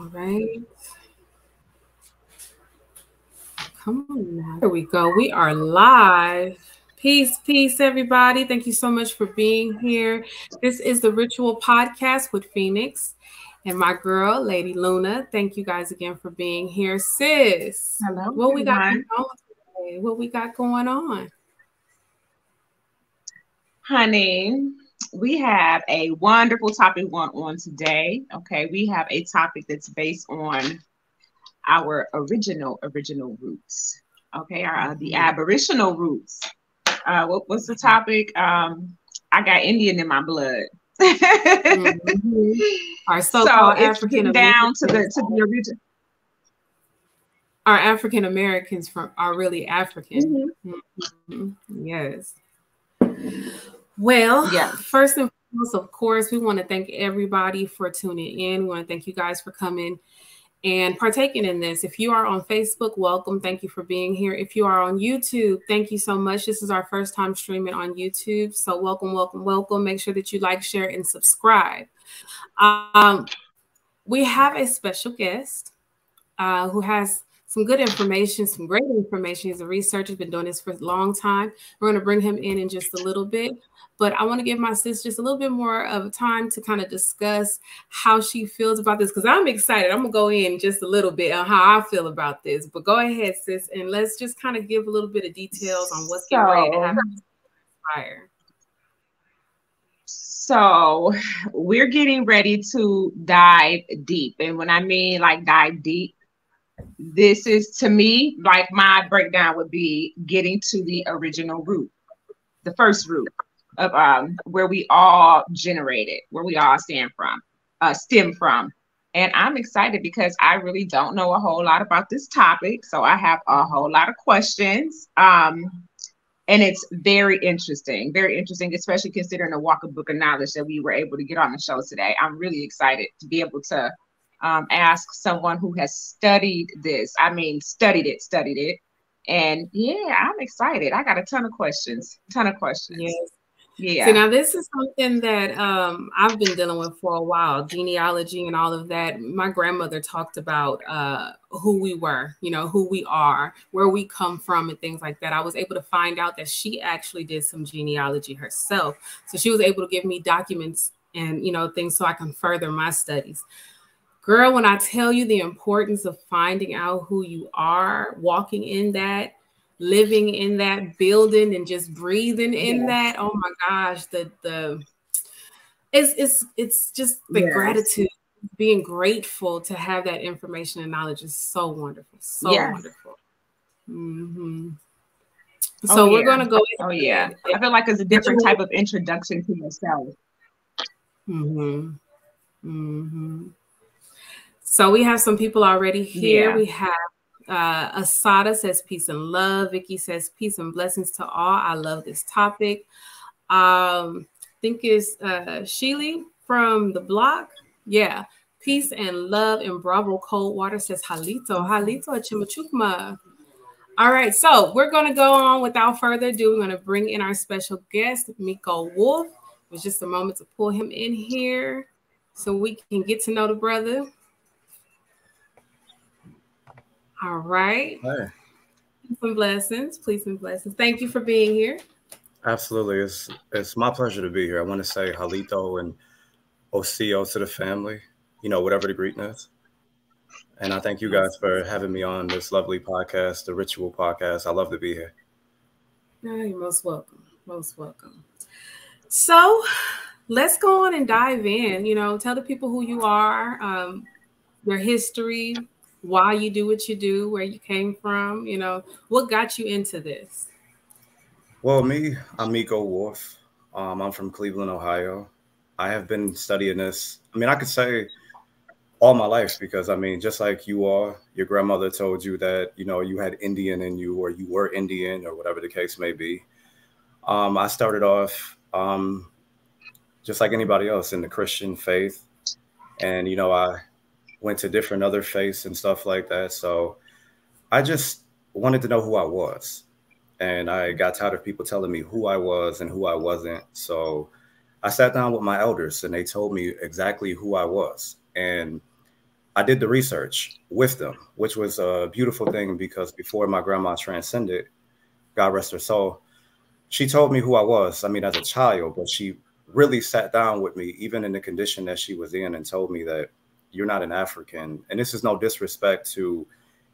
All right. Come on now. There we go. We are live. Peace, peace, everybody. Thank you so much for being here. This is the Ritual Podcast with Phoenix and my girl, Lady Luna. Thank you guys again for being here. Sis, Hello, what we got everyone. going on today? What we got going on? Honey, we have a wonderful topic going on today. Okay, we have a topic that's based on our original roots. Okay, the aboriginal roots. What's the topic? I got Indian in my blood. Mhm. Our So so-called it's African getting down to Americans. the original. Our African Americans from are really African. Mhm. Yes. Well, Yes. first and foremost, of course, we want to thank everybody for tuning in. We want to thank you guys for coming and partaking in this. If you are on Facebook, welcome. Thank you for being here. If you are on YouTube, thank you so much. This is our first time streaming on YouTube. So welcome, welcome, welcome. Make sure that you like, share, and subscribe. Um, we have a special guest who has some good information, some great information. He's a researcher, been doing this for a long time. We're going to bring him in just a little bit. But I want to give my sis just a little bit more of time to kind of discuss how she feels about this, because I'm excited. I'm going to go in just a little bit on how I feel about this. But go ahead, sis, and let's just kind of give a little bit of details on what's getting ready to So happen. Fire. So we're getting ready to dive deep. And when I mean like dive deep, this is to me, like my breakdown would be getting to the original root, the first root of where we all generated, where we all stem from. And I'm excited because I really don't know a whole lot about this topic. So I have a whole lot of questions. And it's very interesting, especially considering the walk of book of knowledge that we were able to get on the show today. I'm really excited to be able to ask someone who has studied this. I mean, studied it. And yeah, I'm excited. I got a ton of questions. Yes. See, Yeah. now this is something that I've been dealing with for a while, genealogy and all of that. My grandmother talked about who we were, who we are, where we come from, and things like that. I was able to find out that she actually did some genealogy herself. So she was able to give me documents and, things so I can further my studies. Girl, when I tell you the importance of finding out who you are, walking in that, living in that, building and just breathing in Yes. that. Oh my gosh, it's just the Yes. gratitude, being grateful to have that information and knowledge is so wonderful, so Yes. wonderful. Mm-hmm. Oh So we're yeah. gonna go Oh yeah. ahead. I feel like it's a different type of introduction to yourself. Mm-hmm. Mm-hmm. So we have some people already here. Yeah. We have Asada says peace and love. Vicky says peace and blessings to all. I love this topic. I think it's Sheely from the block. Yeah. Peace and love and Bravo Coldwater says Halito. Halito Chimachukma. All right. So we're going to go on without further ado. We're going to bring in our special guest, Micco Wolf. It was just a moment to pull him in here so we can get to know the brother. All right. Hey, Peace and blessings. Please and blessings. Thank you for being here. absolutely. It's my pleasure to be here. I want to say halito and osio to the family, whatever the greeting is. And I thank you guys for having me on this lovely podcast, the Ritual Podcast. I love to be here. Oh, you're most welcome. Most welcome. So let's go on and dive in. Tell the people who you are, your history, why you do what you do, where you came from, what got you into this? Well, I'm Micco Wolf. I'm from Cleveland, Ohio. I have been studying this. I mean, I could say all my life because, just like you are, your grandmother told you that, you had Indian in you or you were Indian or whatever the case may be. I started off just like anybody else in the Christian faith. And, I went to different other faiths and stuff like that. So I just wanted to know who I was. And I got tired of people telling me who I was and who I wasn't. So I sat down with my elders and they told me exactly who I was. And I did the research with them, which was a beautiful thing because before my grandma transcended, God rest her soul, she told me who I was. I mean, as a child, but she really sat down with me, even in the condition that she was in, and told me that you're not an African. And this is no disrespect to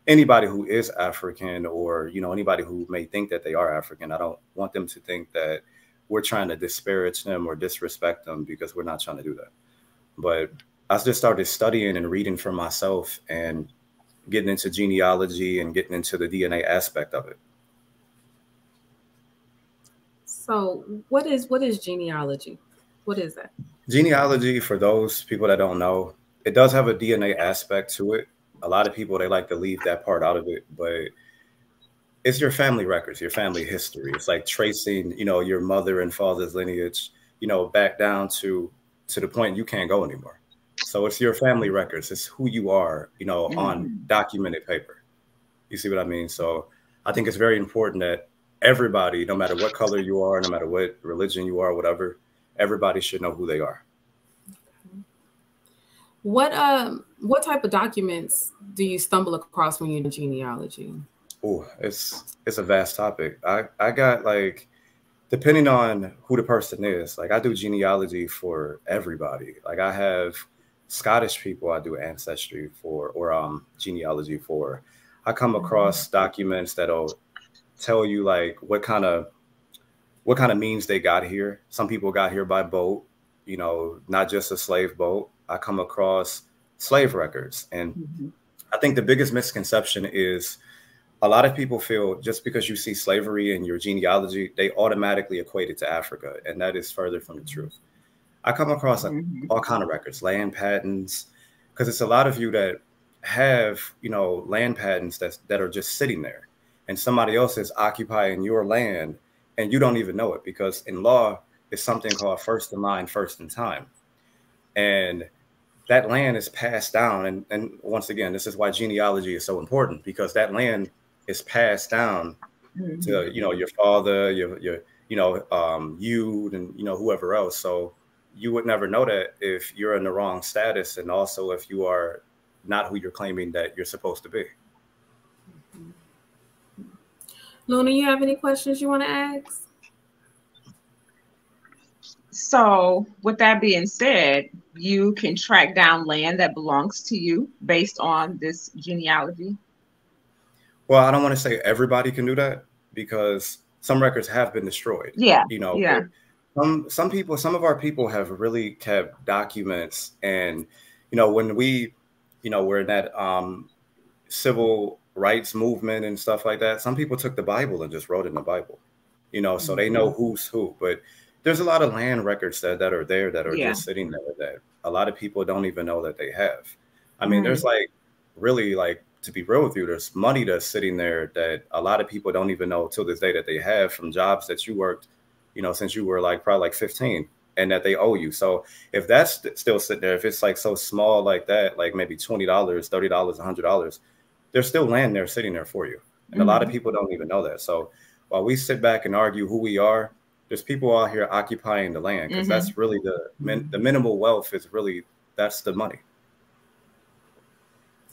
anybody who is African or, you know, anybody who may think that they are African. I don't want them to think that we're trying to disparage them or disrespect them, because we're not trying to do that. But I just started studying and reading for myself and getting into genealogy and getting into the DNA aspect of it. So what is genealogy? What is that? Genealogy, for those people that don't know, it does have a DNA aspect to it. A lot of people, they like to leave that part out of it, but it's your family records, your family history. It's like tracing, you know, your mother and father's lineage, you know, back down to the point you can't go anymore. So it's your family records. It's who you are, you know, on documented paper. You see what I mean? So I think it's very important that everybody, no matter what color you are, no matter what religion you are, whatever, everybody should know who they are. What type of documents do you stumble across when you're in genealogy? Oh, it's a vast topic. I got, like, depending on who the person is, like I do genealogy for everybody. Like I have Scottish people I do ancestry for, or genealogy for. I come across documents that'll tell you like what kind of means they got here. Some people got here by boat, you know, not just a slave boat. I come across slave records. And I think the biggest misconception is a lot of people feel just because you see slavery in your genealogy, they automatically equate it to Africa. And that is further from the truth. I come across all kind of records, land patents, because it's a lot of you that have, you know, land patents that are just sitting there, and somebody else is occupying your land and you don't even know it, because in law, it's something called first in line, first in time. And that land is passed down. And once again, this is why genealogy is so important, because that land is passed down to, you know, your father, your you know, you and, you know, whoever else. So you would never know that if you're in the wrong status, and also if you are not who you're claiming that you're supposed to be. Luna, you have any questions you want to ask? So with that being said, you can track down land that belongs to you based on this genealogy? Well, I don't want to say everybody can do that, because some records have been destroyed. Yeah. You know, yeah. Some people, some of our people have really kept documents. And, you know, when we, you know, we're in that civil rights movement and stuff like that, some people took the Bible and just wrote in the Bible, you know, so they know who's who. But there's a lot of land records that are there that are just sitting there that a lot of people don't even know that they have. I mean, there's like, really, like, to be real with you, there's money that's sitting there that a lot of people don't even know till this day that they have from jobs that you worked, you know, since you were like probably like 15, and that they owe you. So if that's still sitting there, if it's like so small like that, like maybe $20, $30, $100, there's still land there sitting there for you. And a lot of people don't even know that. So while we sit back and argue who we are, there's people out here occupying the land, because that's really the minimal wealth is really, that's the money.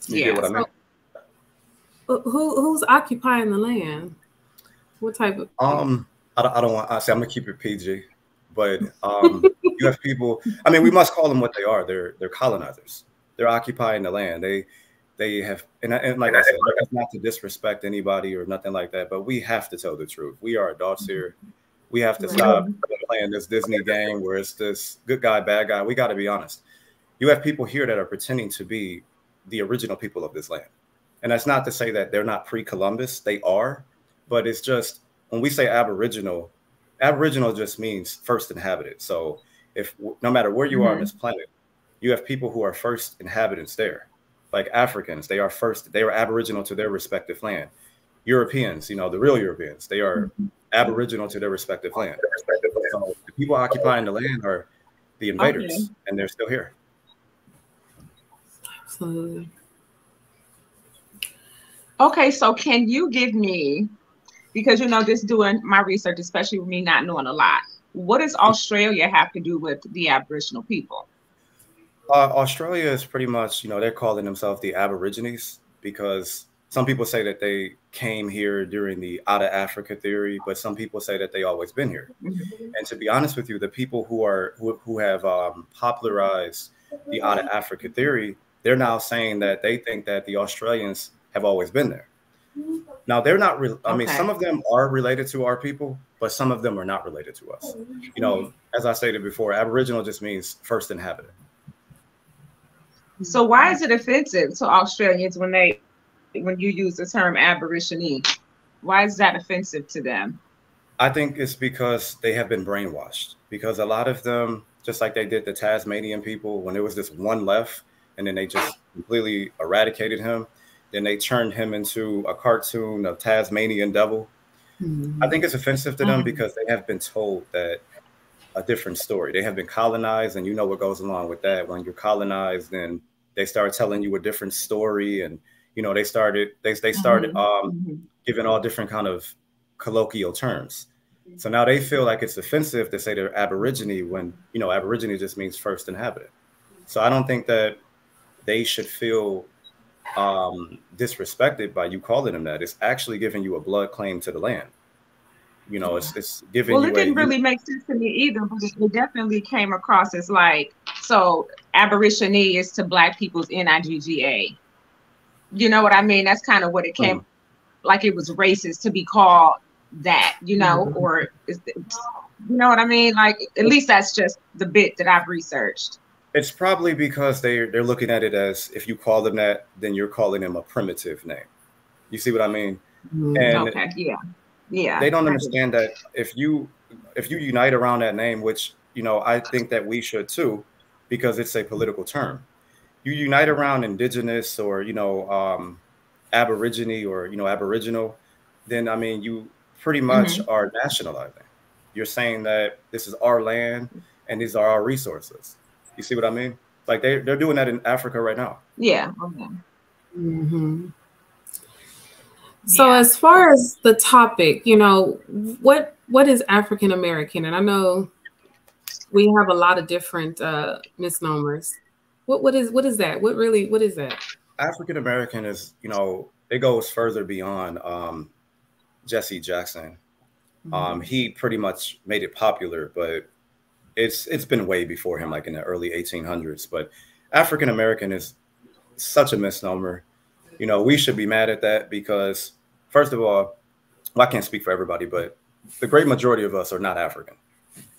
You get what I mean? Who's occupying the land? What type of? I don't want. I say I'm gonna keep it PG, but you have people. I mean, we must call them what they are. They're colonizers. They're occupying the land. They have, and like I said, that's not to disrespect anybody or nothing like that, but we have to tell the truth. We are adults here. We have to stop playing this Disney game where it's this good guy, bad guy. We got to be honest. You have people here that are pretending to be the original people of this land. And that's not to say that they're not pre-Columbus. They are. But it's just, when we say Aboriginal just means first inhabited. So if no matter where you are on this planet, you have people who are first inhabitants there. Like Africans, they were Aboriginal to their respective land. Europeans, you know, the real Europeans, they are Aboriginal to their respective land. So the people occupying the land are the invaders, and they're still here. Absolutely. Okay, so can you give me, because, you know, just doing my research, especially with me not knowing a lot, what does Australia have to do with the Aboriginal people? Australia is pretty much, they're calling themselves the Aborigines because some people say that they came here during the out of Africa theory, but some people say that they always been here. Mhm. And to be honest with you, the people who have popularized the out of Africa theory, they're now saying that they think that the Australians have always been there. Now they're not. I mean, Okay. some of them are related to our people, but some of them are not related to us. As I stated before, Aboriginal just means first inhabitant. So why is it offensive to Australians when you use the term Aborigine? Why is that offensive to them? I think it's because they have been brainwashed. Because a lot of them, just like they did the Tasmanian people, when there was this one left, and then they just completely eradicated him, then they turned him into a cartoon of Tasmanian devil. I think it's offensive to them Mhm. because they have been told that a different story. They have been colonized, and you know what goes along with that. When you're colonized, then they start telling you a different story, and they started Mhm. Mhm. giving all different kind of colloquial terms. So now they feel like it's offensive to say they're Aborigine when Aborigine just means first inhabitant. So I don't think that they should feel disrespected by you calling them that. It's actually giving you a blood claim to the land. It's giving Well, it you a didn't you. really make sense to me either, but it definitely came across as like, so Aborigine is to Black people's Nigga. You know what I mean? That's kind of what it came like it was racist to be called that, or you know what I mean? Like, at least that's just the bit that I've researched. It's probably because they're looking at it as if you call them that, then you're calling them a primitive name. You see what I mean? And Okay, yeah, yeah, they don't I do. understand that if you unite around that name, which I think that we should too, because it's a political term. You unite around indigenous or aborigine or aboriginal, then I mean you pretty much Hmm. are nationalizing. You're saying that this is our land and these are our resources. You see what I mean? Like they're doing that in Africa right now. Yeah, okay. Mm-hmm. So Yeah. as far as the topic, what is African American? And I know we have a lot of different misnomers. What is that? What is that? African American is, it goes further beyond Jesse Jackson. He pretty much made it popular, but it's been way before him, like in the early 1800s. But African American is such a misnomer. We should be mad at that because, first of all, well, I can't speak for everybody, but the great majority of us are not African.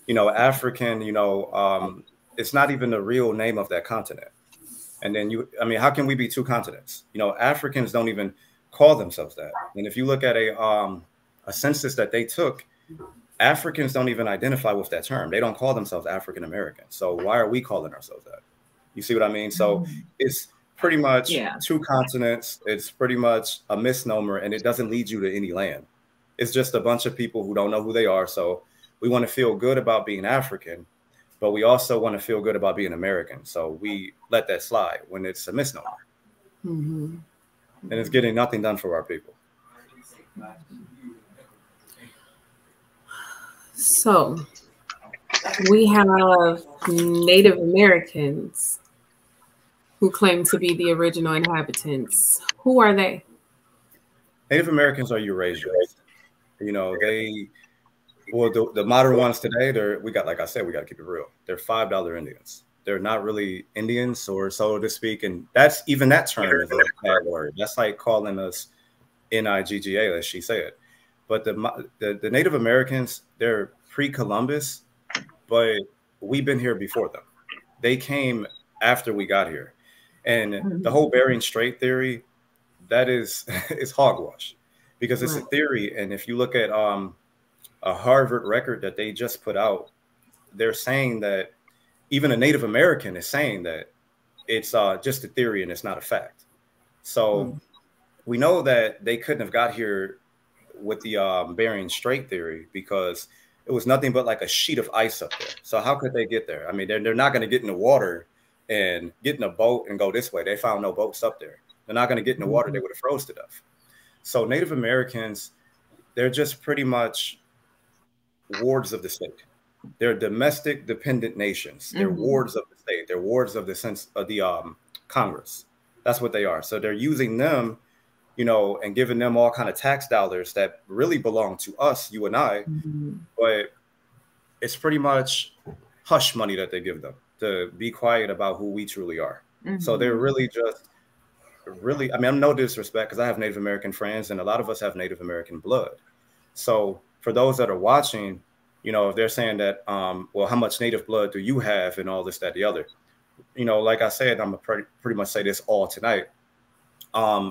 African, it's not even the real name of that continent. And then I mean, how can we be two continents? Africans don't even call themselves that. And if you look at a census that they took, Africans don't even identify with that term. They don't call themselves African American. So why are we calling ourselves that? You see what I mean? So Mhm. it's pretty much Yeah. two continents. It's pretty much a misnomer, and it doesn't lead you to any land. It's just a bunch of people who don't know who they are. So we want to feel good about being African, but we also want to feel good about being American. So we let that slide when it's a misnomer, Mm-hmm. and it's getting nothing done for our people. So we have Native Americans who claim to be the original inhabitants. Who are they? Native Americans are Eurasians. They well, the modern ones today, we got, like I said, we got to keep it real. They're $5 Indians. They're not really Indians, or so to speak. And that's even that term is a bad word. That's like calling us Nigga, as she said. But the Native Americans, they're pre-Columbus, but we've been here before them. They came after we got here, and the Mhm. whole Bering Strait theory, that is is hogwash because it's a Right. theory. And if you look at a Harvard record that they just put out, they're saying that even a Native American is saying that it's just a theory and it's not a fact. So Mm. we know that they couldn't have got here with the Bering Strait theory because it was nothing but like a sheet of ice up there. So how could they get there? I mean, they're not going to get in the water and get in a boat and go this way. They found no boats up there. They're not going to get in the water. They would have froze to death. So Native Americans, they're just pretty much wards of the state. They're domestic dependent nations. They're Mhm. wards of the state. They're wards of the sense of the Congress. That's what they are. So they're using them, you know, and giving them all kind of tax dollars that really belong to us, you and I. But it's pretty much hush money that they give them to be quiet about who we truly are. So they're really just really, I mean, I'm no disrespect because I have Native American friends and a lot of us have Native American blood. So for those that are watching, you know, if they're saying that, well, how much Native blood do you have and all this, that, the other, you know, like I said, I'm gonna pretty much say this all tonight.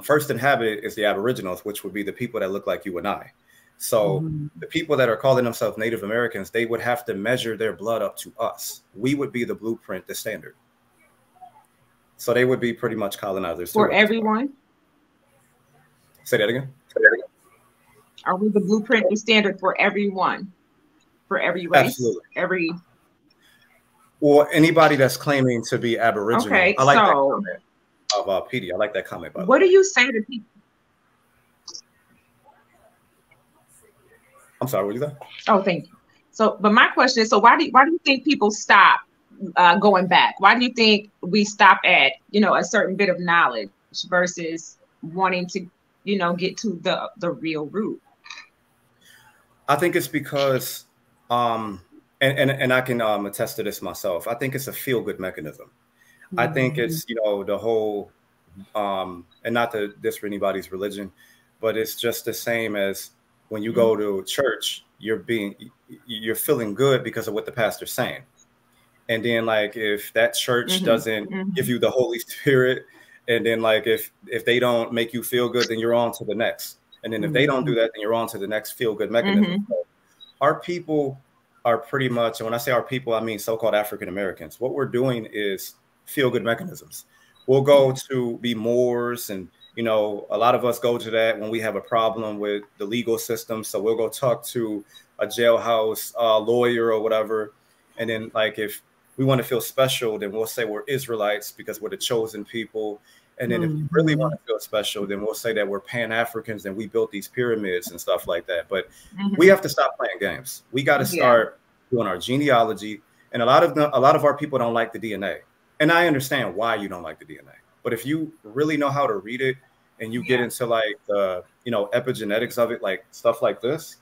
First inhabited is the Aboriginals, which would be the people that look like you and I. So the people that are calling themselves Native Americans, they would have to measure their blood up to us. We would be the blueprint, the standard. So they would be pretty much colonizers for everyone. Say that again. Are we the blueprint, the standard for everyone, for every race, absolutely, or anybody that's claiming to be Aboriginal? Okay, I like that comment of PD. I like that comment. By what do you say to people? I'm sorry, what you said? Oh, thank you. So, but my question is, so why do you think people stop going back? Why do you think we stop at, you know, a certain bit of knowledge versus wanting to, you know, get to the real root? I think it's because, and I can attest to this myself. I think it's a feel-good mechanism. I think it's, you know, the whole, and not to diss anybody's religion, but it's just the same as when you go to church, you're feeling good because of what the pastor's saying. And then like, if that church doesn't give you the Holy Spirit, and then like, if they don't make you feel good, then you're on to the next. And then if they don't do that, then you're on to the next feel good mechanism. So our people are pretty much, and when I say our people, I mean so-called African Americans. What we're doing is feel good mechanisms. We'll go to be Moors, and you know, a lot of us go to that when we have a problem with the legal system. So we'll go talk to a jailhouse lawyer or whatever. And then like, if we want to feel special, then we'll say we're Israelites because we're the chosen people. And then if you really want to feel special, then we'll say that we're Pan-Africans and we built these pyramids and stuff like that. But we have to stop playing games. We got to start doing our genealogy. And a lot of our people don't like the DNA. And I understand why you don't like the DNA. But if you really know how to read it and you get into like the, you know, epigenetics of it, like stuff like this,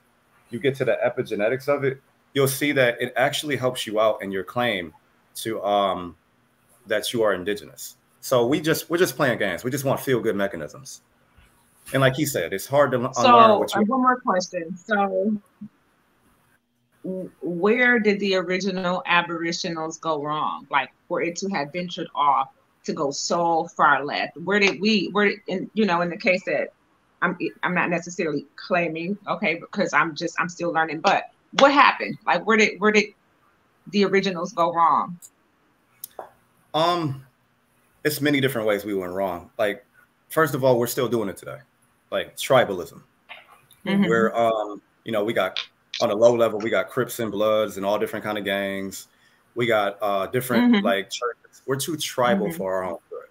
you get to the epigenetics of it, you'll see that it actually helps you out in your claim to that you are indigenous. So we're just playing games. We just want feel good mechanisms. And like he said, it's hard to unlearn what you. One more question. So where did the original Aboriginals go wrong? Like for it to have ventured off to go so far left? Where did in the case that I'm not necessarily claiming, okay, because I'm still learning, but what happened? Like where did the originals go wrong? It's many different ways we went wrong. Like, first of all, we're still doing it today. Like tribalism. Where you know, we got on a low level, we got Crips and Bloods and all different kind of gangs. We got different like churches. We're too tribal for our own good.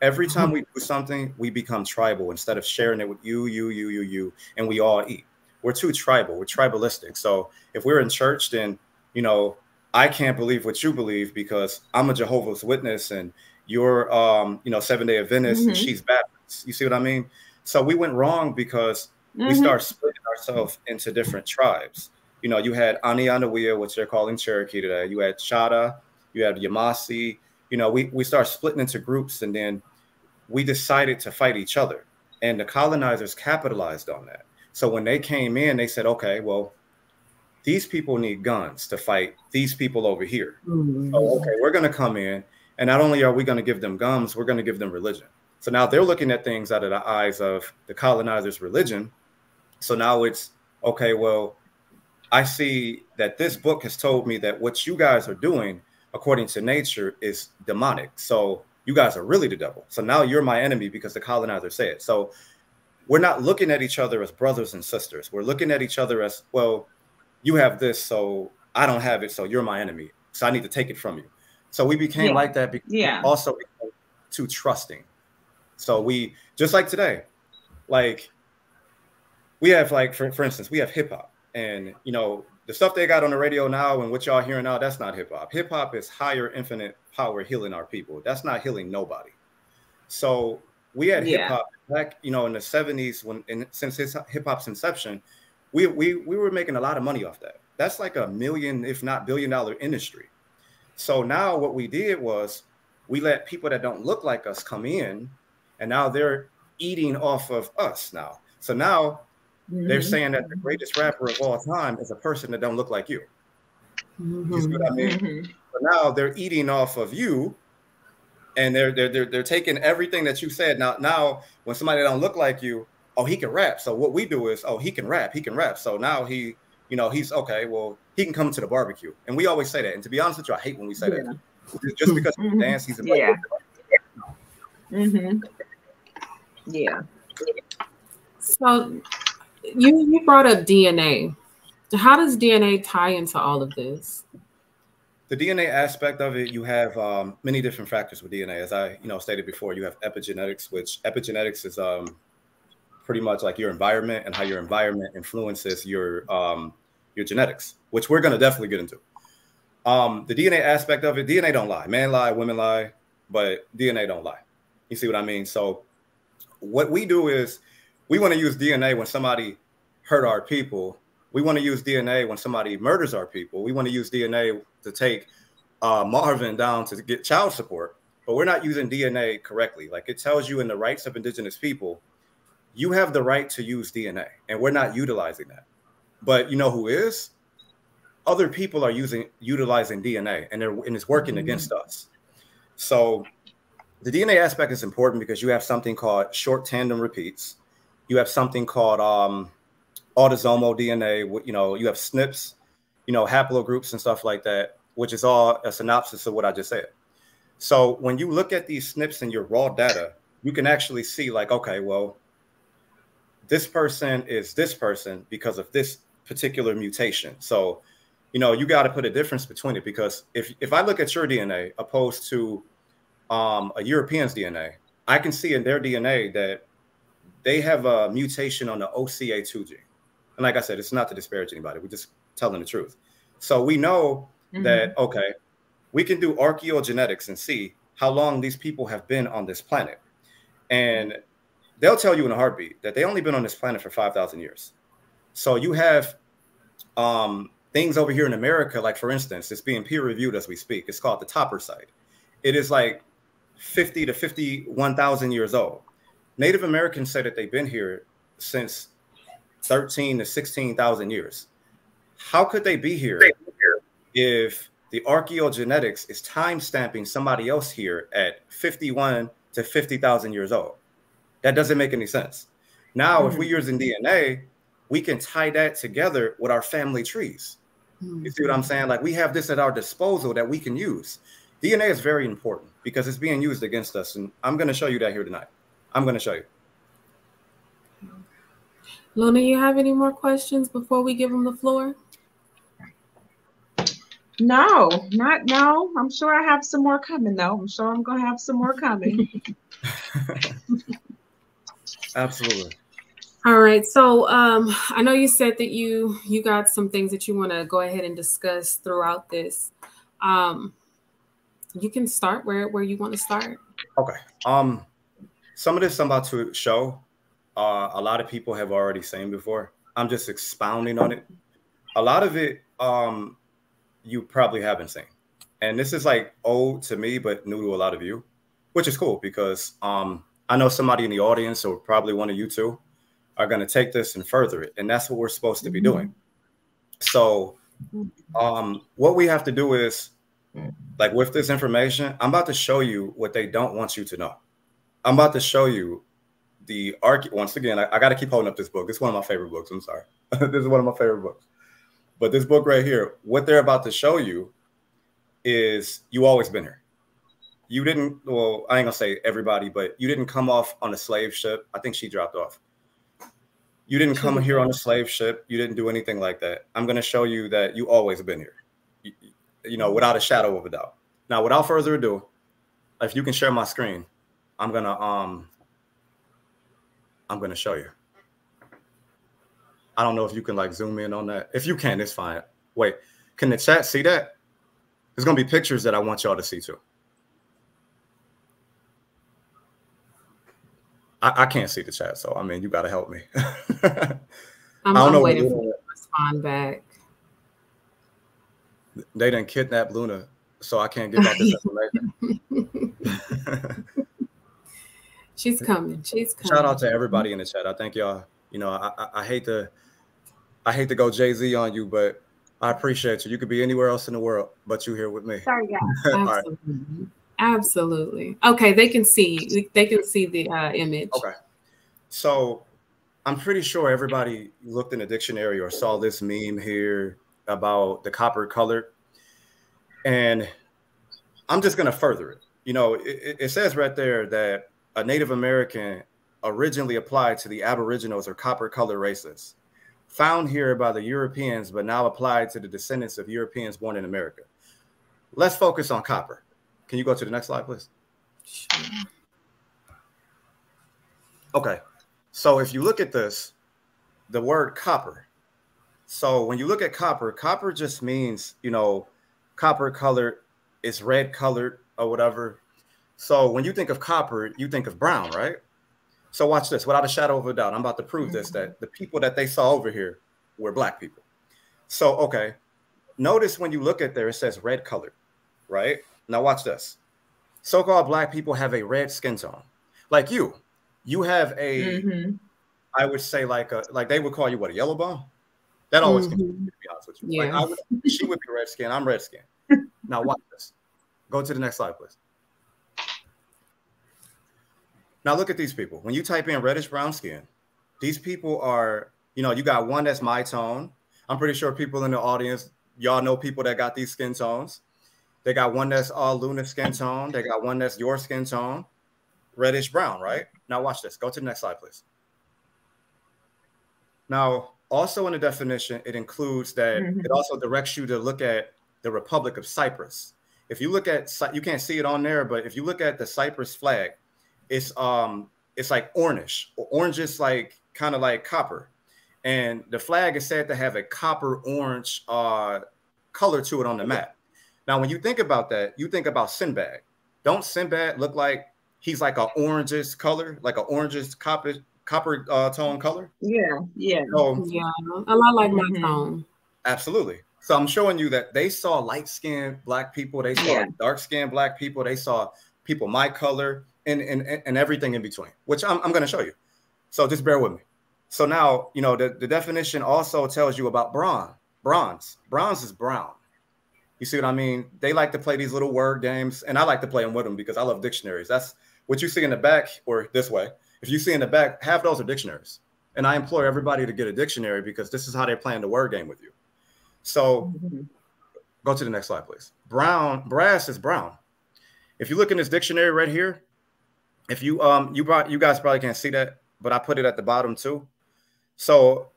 Every time we do something, we become tribal instead of sharing it with you, and we all eat. We're too tribal. We're tribalistic. So if we're in church, then, you know, I can't believe what you believe because I'm a Jehovah's Witness and you're, you know, Seventh-day Adventist and she's Baptist. You see what I mean? So we went wrong because we start splitting ourselves into different tribes. You know, you had Anianawea, which they're calling Cherokee today. You had Chada, you had Yamasi. You know, we start splitting into groups, and then we decided to fight each other. And the colonizers capitalized on that. So when they came in, they said, okay, well, these people need guns to fight these people over here. So, okay, we're going to come in, and not only are we going to give them guns, we're going to give them religion. So now they're looking at things out of the eyes of the colonizers' religion. So now it's, okay, well, I see that this book has told me that what you guys are doing, according to nature, is demonic. So you guys are really the devil. So now you're my enemy because the colonizer said. So we're not looking at each other as brothers and sisters. We're looking at each other as, well, you have this, so I don't have it, so you're my enemy. So I need to take it from you. So we became like that because we also became too trusting. So we, just like today, like we have like, for instance, we have hip hop, and you know, the stuff they got on the radio now and what y'all hearing now, that's not hip hop. Hip hop is higher infinite power healing our people. That's not healing nobody. So we had hip hop back, you know, in the 70s since hip hop's inception, we were making a lot of money off that. That's like a million, if not billion-dollar industry. So now what we did was we let people that don't look like us come in, and now they're eating off of us now. So now they're saying that the greatest rapper of all time is a person that don't look like you. You see what I mean? So now they're eating off of you, and they're taking everything that you said. Now when somebody don't look like you, oh, he can rap. So what we do is, oh, he can rap. So now he, you know, he's okay. Well, he can come to the barbecue, and we always say that. And to be honest with you, I hate when we say that. Just because he dance, he's a yeah. So you brought up DNA. How does DNA tie into all of this? The DNA aspect of it, you have many different factors with DNA. As I stated before, you have epigenetics, which epigenetics is pretty much like your environment and how your environment influences your genetics, which we're going to definitely get into. The DNA aspect of it, DNA don't lie. Men lie, women lie, but DNA don't lie. You see what I mean? So what we do is we want to use DNA when somebody hurt our people. We want to use DNA when somebody murders our people. We want to use DNA to take Marvin down to get child support, but we're not using DNA correctly. Like it tells you in the rights of indigenous people, you have the right to use DNA, and we're not utilizing that. But you know who is? Other people are utilizing DNA, and it's working against us. So the DNA aspect is important because you have something called short tandem repeats. You have something called autosomal DNA. You have SNPs, haplogroups and stuff like that, which is all a synopsis of what I just said. So when you look at these SNPs in your raw data, you can actually see like, okay, well, this person is this person because of this particular mutation. So, you got to put a difference between it, because if I look at your DNA opposed to a European's DNA, I can see in their DNA that they have a mutation on the OCA2 gene. And like I said, it's not to disparage anybody. We're just telling the truth. So we know that, okay, we can do archaeogenetics and see how long these people have been on this planet. And they'll tell you in a heartbeat that they only been on this planet for 5,000 years. So you have things over here in America, like for instance, it's being peer reviewed as we speak. It's called the Topper site. It is like 50 to 51,000 years old. Native Americans say that they've been here since 13 to 16,000 years. How could they be here if the archaeogenetics is time stamping somebody else here at 51 to 50,000 years old? That doesn't make any sense. Now, if we're using DNA, we can tie that together with our family trees. You see what I'm saying? Like we have this at our disposal that we can use. DNA is very important because it's being used against us. And I'm going to show you that here tonight. I'm going to show you. Luna, you have any more questions before we give them the floor? No. I'm sure I have some more coming, though. I'm sure I'm going to have some more coming. Absolutely. All right. So I know you said that you got some things that you want to go ahead and discuss throughout this. You can start where you want to start. Okay. Some of this I'm about to show, a lot of people have already seen before. I'm just expounding on it. A lot of it you probably haven't seen. And this is like old to me, but new to a lot of you, which is cool because I know somebody in the audience, or probably one of you two, are going to take this and further it. And that's what we're supposed to be doing. So what we have to do is, like with this information, I'm about to show you what they don't want you to know. I'm about to show you the once again, I got to keep holding up this book. It's one of my favorite books. I'm sorry. This is one of my favorite books. But this book right here, what they're about to show you is you always been here. You didn't, well, I ain't gonna say everybody, but you didn't come off on a slave ship. I think she dropped off. You didn't come here on a slave ship. You didn't do anything like that. I'm going to show you that you always been here, without a shadow of a doubt. Now, without further ado, if you can share my screen, I'm going to show you. I don't know if you can like zoom in on that. If you can, it's fine. Wait, can the chat see that? There's going to be pictures that I want y'all to see too. I can't see the chat, so I mean, you got to help me. I'm waiting for you to respond back. They didn't kidnap Luna, so I can't give out this information. She's coming. She's coming. Shout out to everybody in the chat. I think y'all, you know, I hate to go Jay-Z on you, but I appreciate you. You could be anywhere else in the world, but you here with me. Sorry, guys. Absolutely. Right. Absolutely. Okay, they can see. They can see the image. Okay. So I'm pretty sure everybody looked in the dictionary or saw this meme here about the copper color. And I'm just going to further it. You know, it says right there that a Native American originally applied to the Aboriginals or copper color races, found here by the Europeans, but now applied to the descendants of Europeans born in America. Let's focus on copper. Can you go to the next slide, please? Sure. Okay. So if you look at this, the word copper. So when you look at copper, copper just means, you know, copper color is red colored or whatever. So when you think of copper, you think of brown, right? So watch this. Without a shadow of a doubt, I'm about to prove this, that the people that they saw over here were black people. So, okay. Notice when you look at there, it says red colored, right? Now watch this. So-called black people have a red skin tone. Like you have a, I would say like they would call you what, a yellow bone? That always confused me, to be honest with you. Yeah. Like she would be red skin, I'm red skin. Now watch this. Go to the next slide, please. Now look at these people. When you type in reddish brown skin, these people are, you know, you got one that's my tone. I'm pretty sure people in the audience, y'all know people that got these skin tones. They got one that's all Luna skin tone. They got one that's your skin tone, reddish brown, right? Now watch this. Go to the next slide, please. Now, also in the definition, it includes that it also directs you to look at the Republic of Cyprus. If you look at, you can't see it on there, but if you look at the Cyprus flag, it's like orange. Orange is like kind of like copper, and the flag is said to have a copper orange color to it on the map. Now, when you think about that, you think about Sinbad. Don't Sinbad look like he's like an orangish color, like an orangish copper tone color? Yeah, yeah. So, yeah, a lot like my tone. Absolutely. So I'm showing you that they saw light-skinned black people, they saw dark-skinned black people, they saw people my color, and everything in between, which I'm going to show you. So just bear with me. So now, you know, the definition also tells you about bronze. Bronze is brown. You see what I mean? They like to play these little word games, and I like to play them with them because I love dictionaries. That's what you see in the back, or this way. If you see in the back, half those are dictionaries. And I implore everybody to get a dictionary because this is how they're playing the word game with you. So go to the next slide, please. Brass is brown. If you look in this dictionary right here, if you you guys probably can't see that, but I put it at the bottom too. So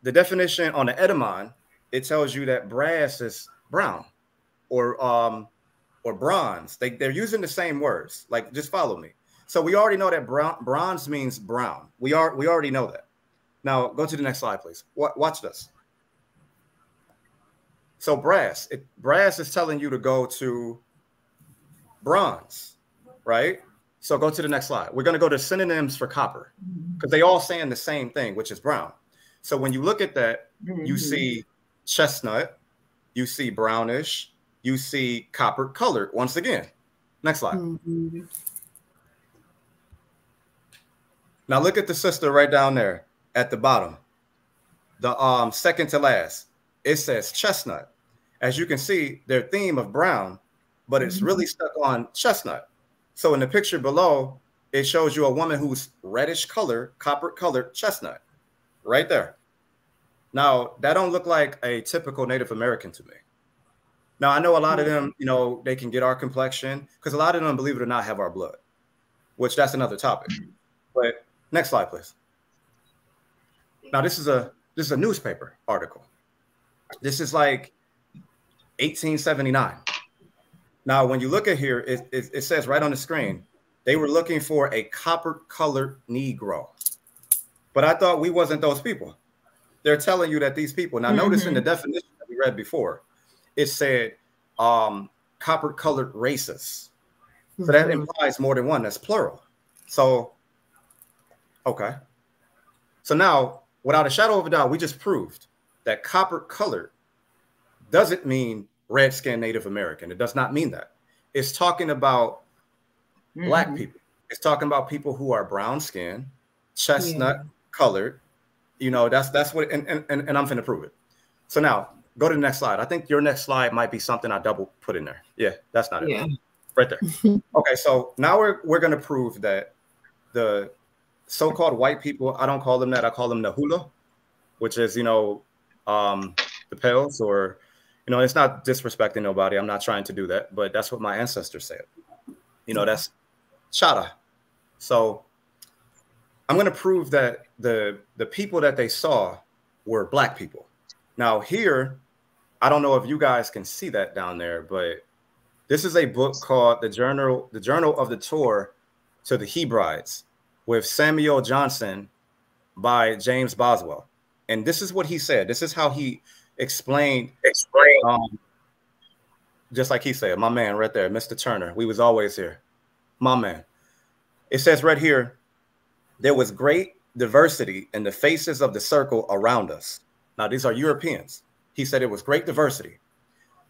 the definition on the Edamon, it tells you that brass is brown or bronze. They're using the same words. Like, just follow me. So we already know that bronze means brown. We already know that. Now go to the next slide, please. Watch this. So brass is telling you to go to bronze, right? So go to the next slide. We're going to go to synonyms for copper because they all saying the same thing, which is brown. So when you look at that, you see chestnut, you see brownish, you see copper colored once again. Next slide. Now look at the sister right down there at the bottom. The second to last, it says chestnut. As you can see, their theme of brown, but it's really stuck on chestnut. So in the picture below, it shows you a woman who's reddish color, copper colored chestnut right there. Now, that don't look like a typical Native American to me. Now, I know a lot of them, you know, they can get our complexion because a lot of them, believe it or not, have our blood, which that's another topic. But next slide, please. Now, this is a newspaper article. This is like 1879. Now, when you look at here, it says right on the screen, they were looking for a copper-colored Negro. But I thought we wasn't those people. They're telling you that these people. Now, notice in the definition that we read before, it said copper-colored races. So that implies more than one. That's plural. So Okay. So now, without a shadow of a doubt, we just proved that copper colored doesn't mean red skinned Native American. It does not mean that. It's talking about black people. It's talking about people who are brown skinned, chestnut colored. You know, that's what, and I'm finna prove it. So now go to the next slide. I think your next slide might be something I double put in there. Yeah, that's not it. Right there. Okay, so now we're gonna prove that the so-called white people, I don't call them that, I call them the hula, which is, you know, the pales, or, you know, it's not disrespecting nobody. I'm not trying to do that, but that's what my ancestors said. You know, that's chara. So I'm going to prove that the people that they saw were black people. Now here, I don't know if you guys can see that down there, but this is a book called The Journal of the Tour to the Hebrides with Samuel Johnson by James Boswell. And this is what he said. This is how he explained just like he said, my man right there, Mr. Turner, we was always here. My man. It says right here, there was great diversity in the faces of the circle around us. Now, these are Europeans. He said it was great diversity.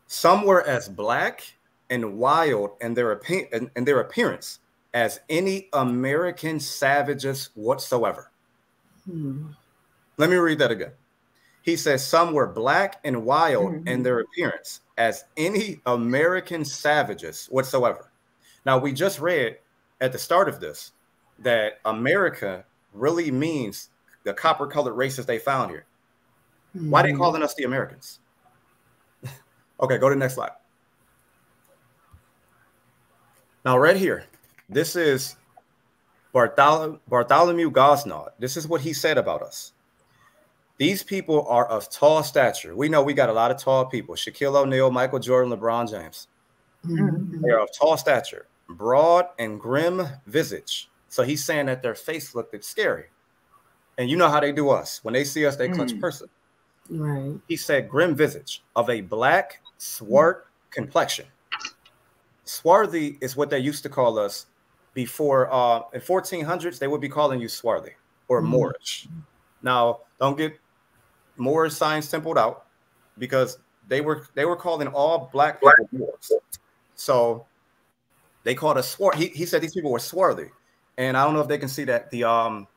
Some were as black and wild in their appearance as any American savages whatsoever. Let me read that again. He says some were black and wild in their appearance as any American savages whatsoever. Now, we just read at the start of this that America really means the copper-colored races they found here. Why are they calling us the Americans? Okay, go to the next slide. Now, right here, this is Bartholomew Gosnod. This is what he said about us. These people are of tall stature. We know we got a lot of tall people. Shaquille O'Neal, Michael Jordan, LeBron James. They are of tall stature, broad and grim visage. So he's saying that their face looked scary. And you know how they do us. When they see us, they clutch person. Right. He said grim visage of a black, swart complexion. Swarthy is what they used to call us before. In 1400s, they would be calling you swarthy or Moorish. Now, don't get Moorish signs templed out, because they were calling all black people Moors. So they called us swart. He said these people were swarthy, and I don't know if they can see that the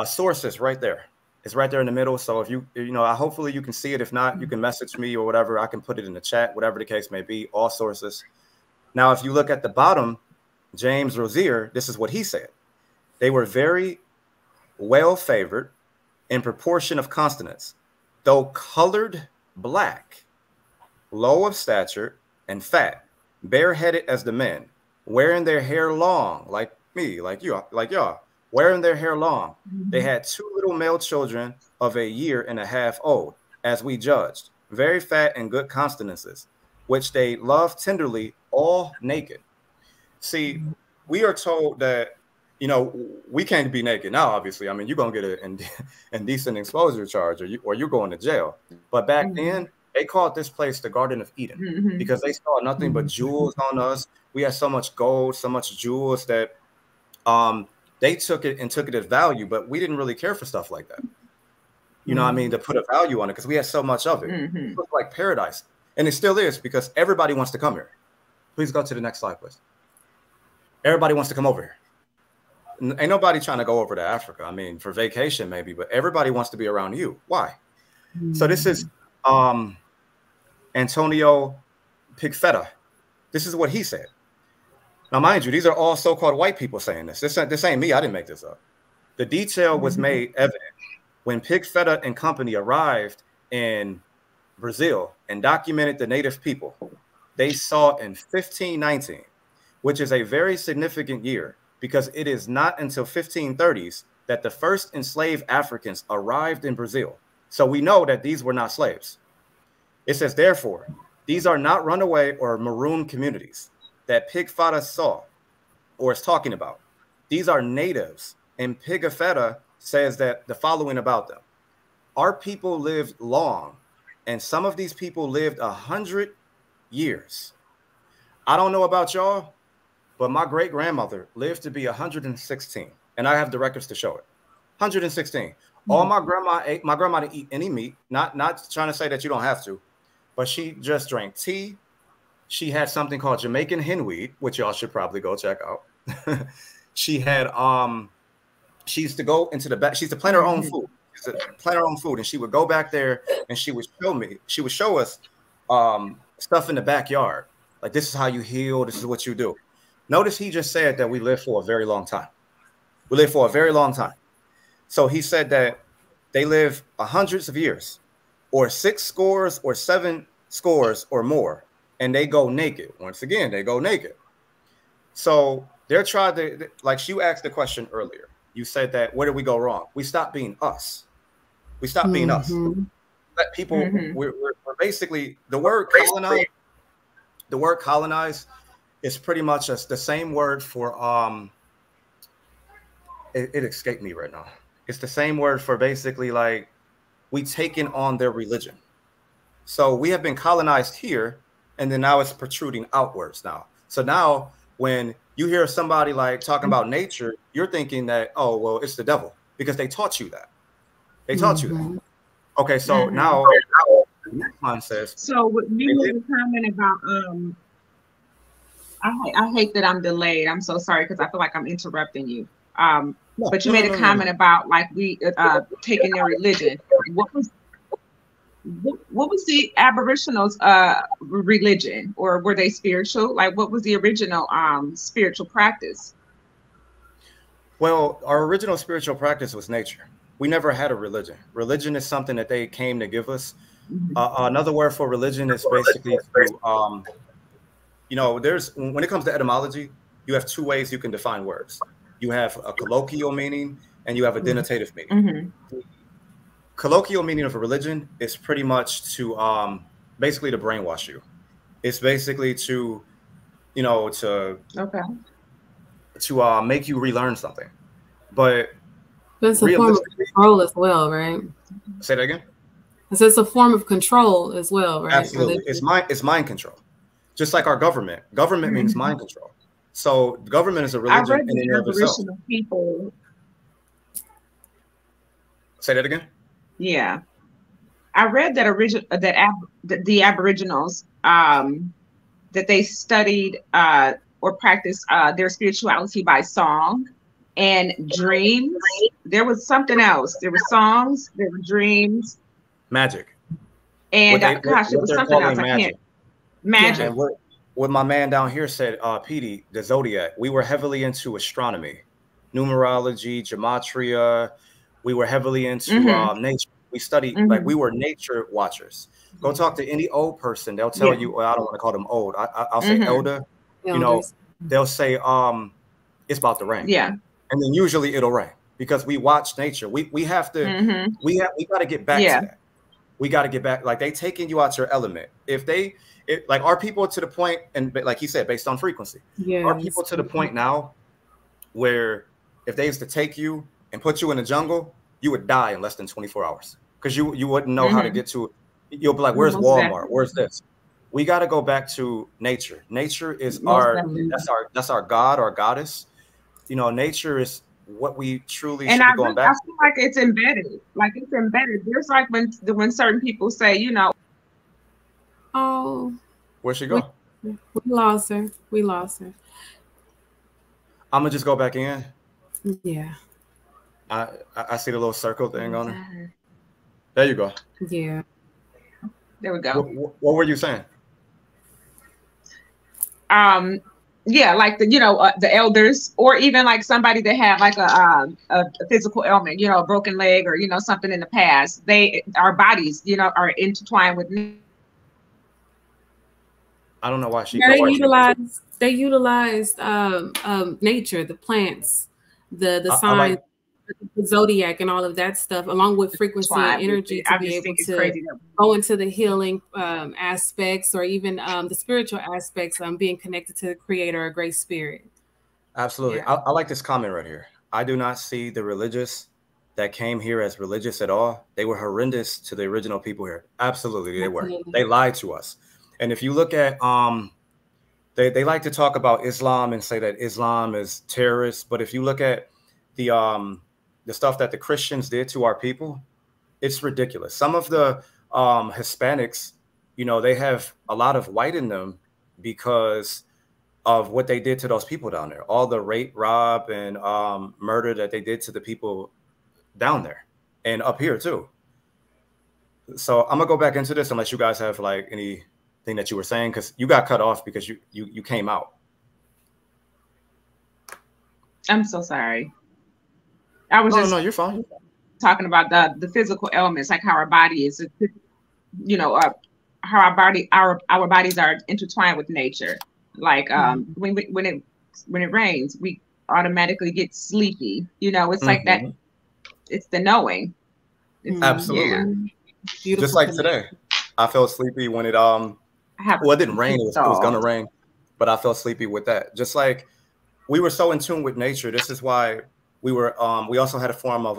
source is right there. It's right there in the middle. So if you know, hopefully you can see it. If not, you can message me or whatever. I can put it in the chat, whatever the case may be. All sources. Now, if you look at the bottom, James Rosier, this is what he said. They were very well favored in proportion of consonants, though colored black, low of stature and fat, bareheaded as the men, wearing their hair long, like me, like you, like y'all, wearing their hair long. They had 2 little male children of a year and a half old, as we judged, very fat and good consonances, which they loved tenderly, all naked. See, we are told that, you know, we can't be naked now, obviously. I mean, you're going to get an indecent exposure charge, or you're going to jail. But back then, they called this place the Garden of Eden, because they saw nothing but jewels on us. We had so much gold, so much jewels that they took it as value, but we didn't really care for stuff like that. You know what I mean? To put a value on it, because we had so much of it. It looked like paradise. And it still is, because everybody wants to come here. Please go to the next slide, please. Everybody wants to come over here. Ain't nobody trying to go over to Africa. I mean, for vacation maybe, but everybody wants to be around you. Why? So this is Antonio Pigfetta. This is what he said. Now, mind you, these are all so-called white people saying this. This ain't me. I didn't make this up. The detail was made evident when Pigfetta and company arrived in Brazil and documented the native people. They saw in 1519, which is a very significant year, because it is not until 1530s that the first enslaved Africans arrived in Brazil. So we know that these were not slaves. It says, therefore, these are not runaway or maroon communities that Pigfetta saw or is talking about. These are natives. And Pigfetta says that the following about them. Our people lived long, and some of these people lived 100 years. I don't know about y'all, but my great-grandmother lived to be 116. and I have the records to show it. 116. All my grandma ate. My grandma didn't eat any meat. Not trying to say that you don't have to, but she just drank tea. She had something called Jamaican henweed, which y'all should probably go check out. She had she used to go into the back. She used to plant her own food. She used to plant her own food, and she would go back there and she would show us stuff in the backyard. Like, this is how you heal. This is what you do. Notice he just said that we live for a very long time. We live for a very long time. So he said that they live hundreds of years, or 6 scores, or 7 scores, or more, and they go naked. Once again, they go naked. So they're trying to, like you asked the question earlier. You said that, where did we go wrong? We stopped being us. We stopped being us. Let people. We're basically, the word colonize. The word colonize is pretty much the same word for it escaped me right now. It's the same word for basically like we taken on their religion. So we have been colonized here, and then now it's protruding outwards now. So now when you hear somebody like talking about nature, you're thinking that, oh, well, it's the devil, because they taught you that. They taught you that. Okay, so now next line says. So what you made a comment about I hate that I'm delayed. I'm so sorry because I feel like I'm interrupting you. But you made a comment about like we taking their religion. What was the Aboriginals' religion, or were they spiritual? Like, what was the original spiritual practice? Well, our original spiritual practice was nature. We never had a religion. Religion is something that they came to give us. Another word for religion is basically, there's, when it comes to etymology, you have 2 ways you can define words. You have a colloquial meaning and you have a denotative meaning. Colloquial meaning of a religion is pretty much to basically to brainwash you. It's basically to make you relearn something. But it's a form of control as well, right? Say that again. It's a form of control as well, right? Absolutely. It's mind control. Just like our government. Government means mind control. So government is a religion. I read the Aboriginal people. Say that again. Yeah, I read that the Aboriginals that they studied or practiced their spirituality by song and dreams. There was something else. There were songs. There were dreams. Magic. And it was something else. Magic. I can't. Magic. And what my man down here said, Petey, the zodiac. We were heavily into astronomy, numerology, gematria. We were heavily into nature. We studied, like we were nature watchers. Go talk to any old person. They'll tell you, well, I don't want to call them old. I'll say elder. They'll say, it's about to rain. Yeah. And then usually it'll rain because we watch nature. We have to, we got to get back to that. We got to get back. Like, they taking you out your element. Like, are people to the point, and like he said, based on frequency, are people to the point now where if they used to take you and put you in the jungle, you would die in less than 24 hours because you wouldn't know how to get to it. You'll be like, where's Walmart? Where's this? We got to go back to nature. Nature is that's our God, our goddess. Nature is what we truly should be going back to. I feel like it's embedded. Like, it's embedded. There's like when certain people say, oh, where'd she go? We lost her. I'm gonna just go back in. Yeah. I see the little circle thing on her. There you go. Yeah. There we go. What were you saying? Yeah, like the elders, or even like somebody that had like a physical ailment, a broken leg, or something in the past. Our bodies, are intertwined with. I don't know why she. They utilized nature, the plants, the signs, the zodiac, and all of that stuff, along with frequency and energy, to be able to go into the healing aspects, or even the spiritual aspects, being connected to the Creator, a great spirit. Absolutely. Yeah. I like this comment right here. I do not see the religious that came here as religious at all. They were horrendous to the original people here. Absolutely, they were. They lied to us. And if you look at they like to talk about Islam and say that Islam is terrorist, but if you look at the stuff that the Christians did to our people, it's ridiculous. Some of the Hispanics, you know, they have a lot of white in them because of what they did to those people down there. All the rape, rob, and murder that they did to the people down there and up here too. So I'm gonna go back into this unless you guys have like anything that you were saying, because you got cut off because you came out. I'm so sorry. I was No, you're fine. talking about the physical elements, like how our body is, you know, how our bodies are intertwined with nature. Like when it rains, we automatically get sleepy. You know, it's like that. It's the knowing. Absolutely. Yeah. Just like today, I felt sleepy when it well, it didn't rain. It was gonna rain, but I felt sleepy with that. Just like we were so in tune with nature. This is why we were. We also had a form of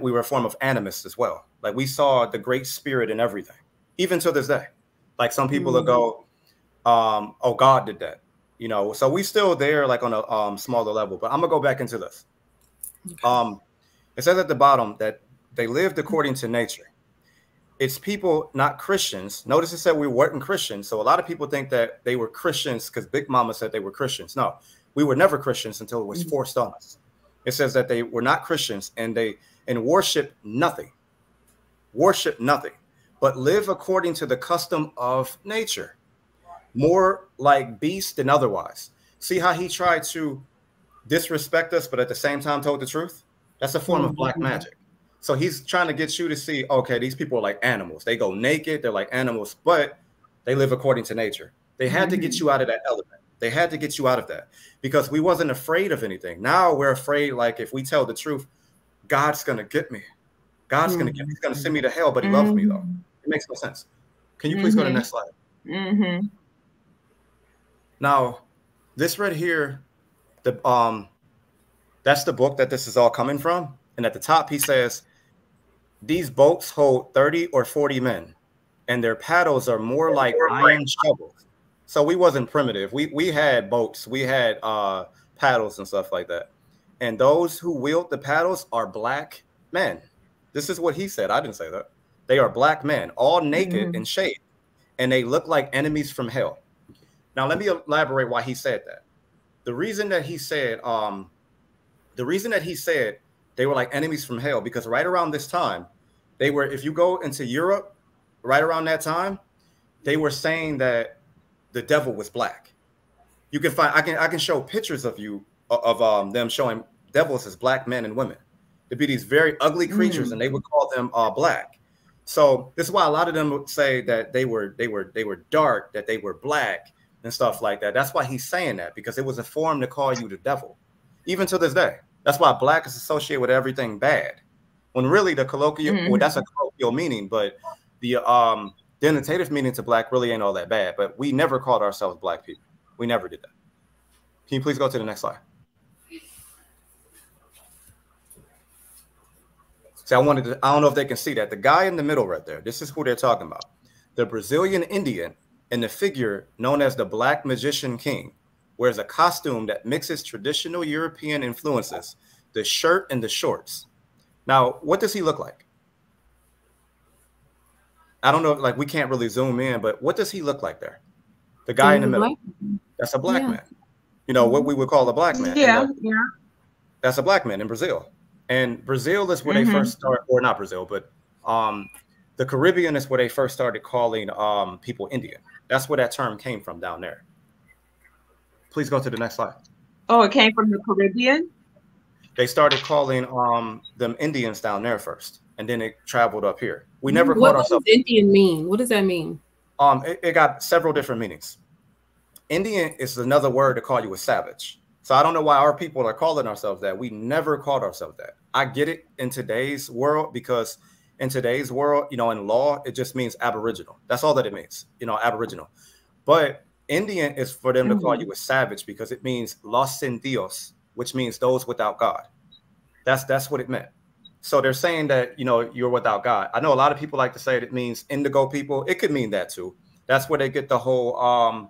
we were a form of animists as well. Like we saw the great spirit in everything, even to this day. Like some people will go, oh, God did that, you know. So we still there, like on a smaller level. But I'm gonna go back into this. Okay. It says at the bottom that they lived according to nature. It's people, not Christians. Notice it said we weren't Christians. So a lot of people think that they were Christians because Big Mama said they were Christians. No, we were never Christians until it was forced on us. It says that they were not Christians and worship nothing, but live according to the custom of nature, more like beast than otherwise. See how he tried to disrespect us, but at the same time told the truth? That's a form of black magic. So he's trying to get you to see, okay, these people are like animals. They go naked, they're like animals, but they live according to nature. They had to get you out of that element. They had to get you out of that because we wasn't afraid of anything. Now we're afraid, like if we tell the truth, God's going to get me. God's going to get me. He's going to send me to hell, but he loves me though. It makes no sense. Can you please go to the next slide? Now, this right here, that's the book that this is all coming from. And at the top, he says, these boats hold 30 or 40 men, and their paddles are more like iron shovels. So we wasn't primitive. We had boats. We had paddles and stuff like that. And those who wield the paddles are black men. This is what he said. I didn't say that. They are black men, all naked and shaved, and they look like enemies from hell. Now, let me elaborate why he said that. The reason that he said they were like enemies from hell, because right around this time, they were, if you go into Europe, right around that time, they were saying that the devil was black. You can find, I can show pictures of them showing devils as black men and women. They'd be these very ugly creatures, and they would call them black. So this is why a lot of them would say that they were dark, that they were black and stuff like that. That's why he's saying that, because it was a form to call you the devil, even to this day. That's why black is associated with everything bad, when really the colloquial, well, that's a colloquial meaning, but the denotative meaning to black really ain't all that bad. But we never called ourselves black people. We never did that. Can you please go to the next slide? See, I don't know if they can see that. The guy in the middle right there, this is who they're talking about. The Brazilian Indian and the figure known as the Black Magician King wears a costume that mixes traditional European influences, the shirt and the shorts. Now, what does he look like? I don't know, like we can't really zoom in, but what does he look like there? The guy in the middle. That's a black man. You know, what we would call a black man. Yeah, that's a black man in Brazil. And Brazil is where they first started, or not Brazil, but the Caribbean is where they first started calling people Indian. That's where that term came from down there. Please go to the next slide. Oh, it came from the Caribbean? They started calling them Indians down there first, and then it traveled up here. We never called ourselves. What does Indian mean? What does that mean? It got several different meanings. Indian is another word to call you a savage. So I don't know why our people are calling ourselves that. We never called ourselves that. I get it in today's world, because in today's world, you know, in law, it just means aboriginal. That's all that it means, you know, aboriginal. But Indian is for them to call you a savage, because it means los sin Dios, which means those without God. That's what it meant. So they're saying that, you know, you're without God. I know a lot of people like to say it means indigo people. It could mean that too. That's where they get the whole,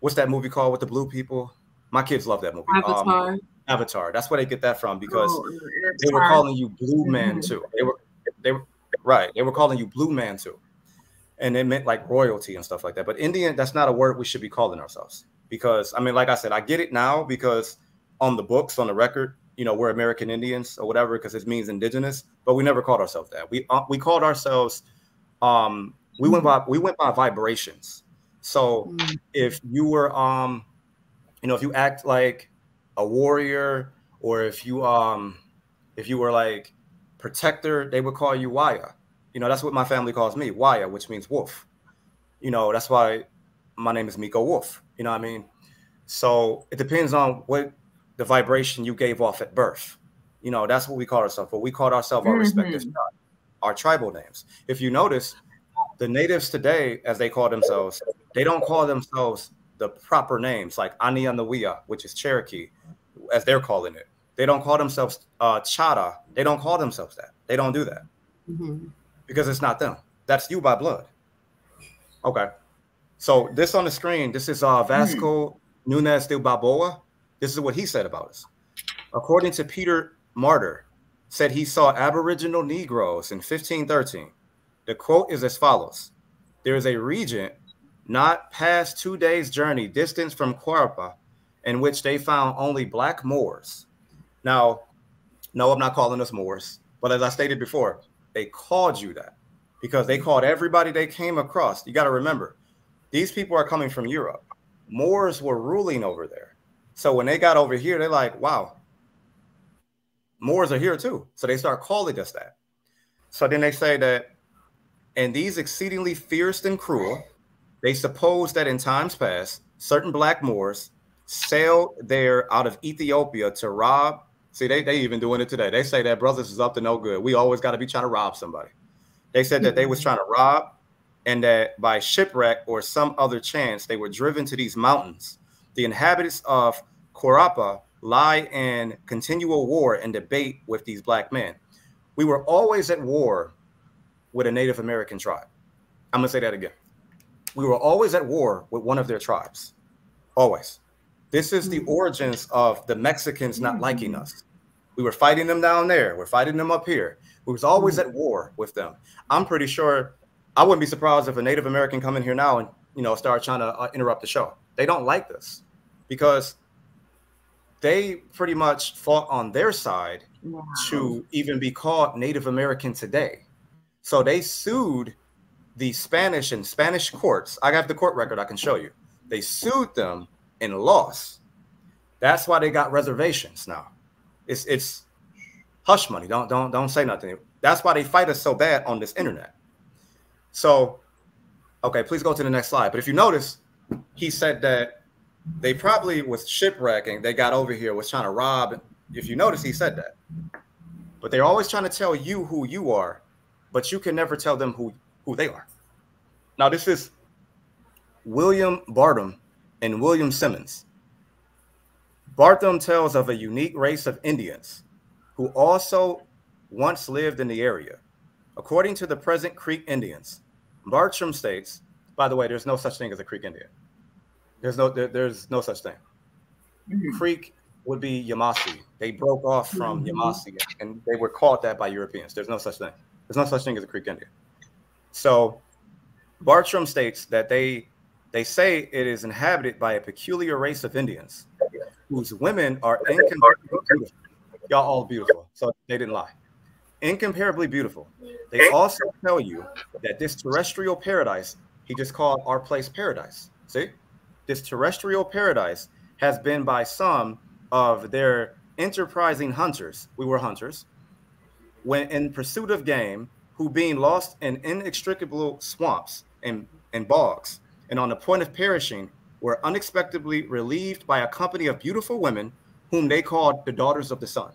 what's that movie called with the blue people? My kids love that movie. Avatar. Avatar. That's where they get that from, because Oh, they were Avatar. calling you Blue Man Mhm. too. They were right. They were calling you Blue Man too, and it meant like royalty and stuff like that. But Indian, that's not a word we should be calling ourselves, because I mean, like I said, I get it now because on the books, on the record, you know, we're American Indians or whatever because it means indigenous, but we never called ourselves that. We called ourselves we went by vibrations. So if you were you know, if you act like a warrior, or if you were like protector, they would call you Waya. You know, that's what my family calls me, Waya, which means wolf. You know, that's why my name is Micco Wolf. You know what I mean? So it depends on what the vibration you gave off at birth. You know, that's what we call ourselves. But we called ourselves our respective Mhm. our tribal names. If you notice, the natives today, as they call themselves, they don't call themselves the proper names like Anianawiya, which is Cherokee, as they're calling it. They don't call themselves Chada. They don't call themselves that. They don't do that because it's not them. That's you by blood. Okay. So this on the screen, this is Mhm. Vasco Nunez de Balboa. This is what he said about us. According to Peter Martyr, said he saw Aboriginal Negroes in 1513. The quote is as follows: "There is a region not past 2 days' journey distance from Cuerpa, in which they found only black Moors." Now, no, I'm not calling us Moors, but as I stated before, they called you that because they called everybody they came across. You got to remember, these people are coming from Europe. Moors were ruling over there. So when they got over here, they're like, wow, Moors are here too. So they start calling us that. So then they say that, and these exceedingly fierce and cruel, they suppose that in times past, certain black Moors sailed there out of Ethiopia to rob. See, they even doing it today. They say that brothers is up to no good. We always got to be trying to rob somebody. They said that they was trying to rob, and that by shipwreck or some other chance, they were driven to these mountains. The inhabitants of Corapa lie in continual war and debate with these black men. We were always at war with a Native American tribe. I'm going to say that again. We were always at war with one of their tribes. Always. This is the origins of the Mexicans not liking us. We were fighting them down there. We're fighting them up here. We was always at war with them. I'm pretty sure I wouldn't be surprised if a Native American come in here now and, you know, start trying to interrupt the show. They don't like this because they pretty much fought on their side Wow. to even be called Native American today. So they sued the Spanish and Spanish courts. I have the court record I can show you. They sued them and lost. That's why they got reservations now. It's hush money. Don't say nothing. That's why they fight us so bad on this internet. So, okay, please go to the next slide. But if you notice, he said that they probably was shipwrecking. They got over here, was trying to rob. If you notice, he said that. But they're always trying to tell you who you are, but you can never tell them who they are. Now, this is William Bartham and William Simmons. Bartham tells of a unique race of Indians who also once lived in the area. According to the present Creek Indians, Bartram states, by the way, there's no such thing as a Creek Indian. There's no such thing. Creek would be Yamasi. They broke off from Yamasi and they were called that by Europeans. There's no such thing. There's no such thing as a Creek Indian. So Bartram states that they say it is inhabited by a peculiar race of Indians whose women are incomparably beautiful. Y'all all beautiful, so they didn't lie. Incomparably beautiful. They also tell you that this terrestrial paradise, he just called our place paradise. See? This terrestrial paradise has been by some of their enterprising hunters. We were hunters. When in pursuit of game, who being lost in inextricable swamps and bogs, and on the point of perishing, were unexpectedly relieved by a company of beautiful women whom they called the daughters of the sun.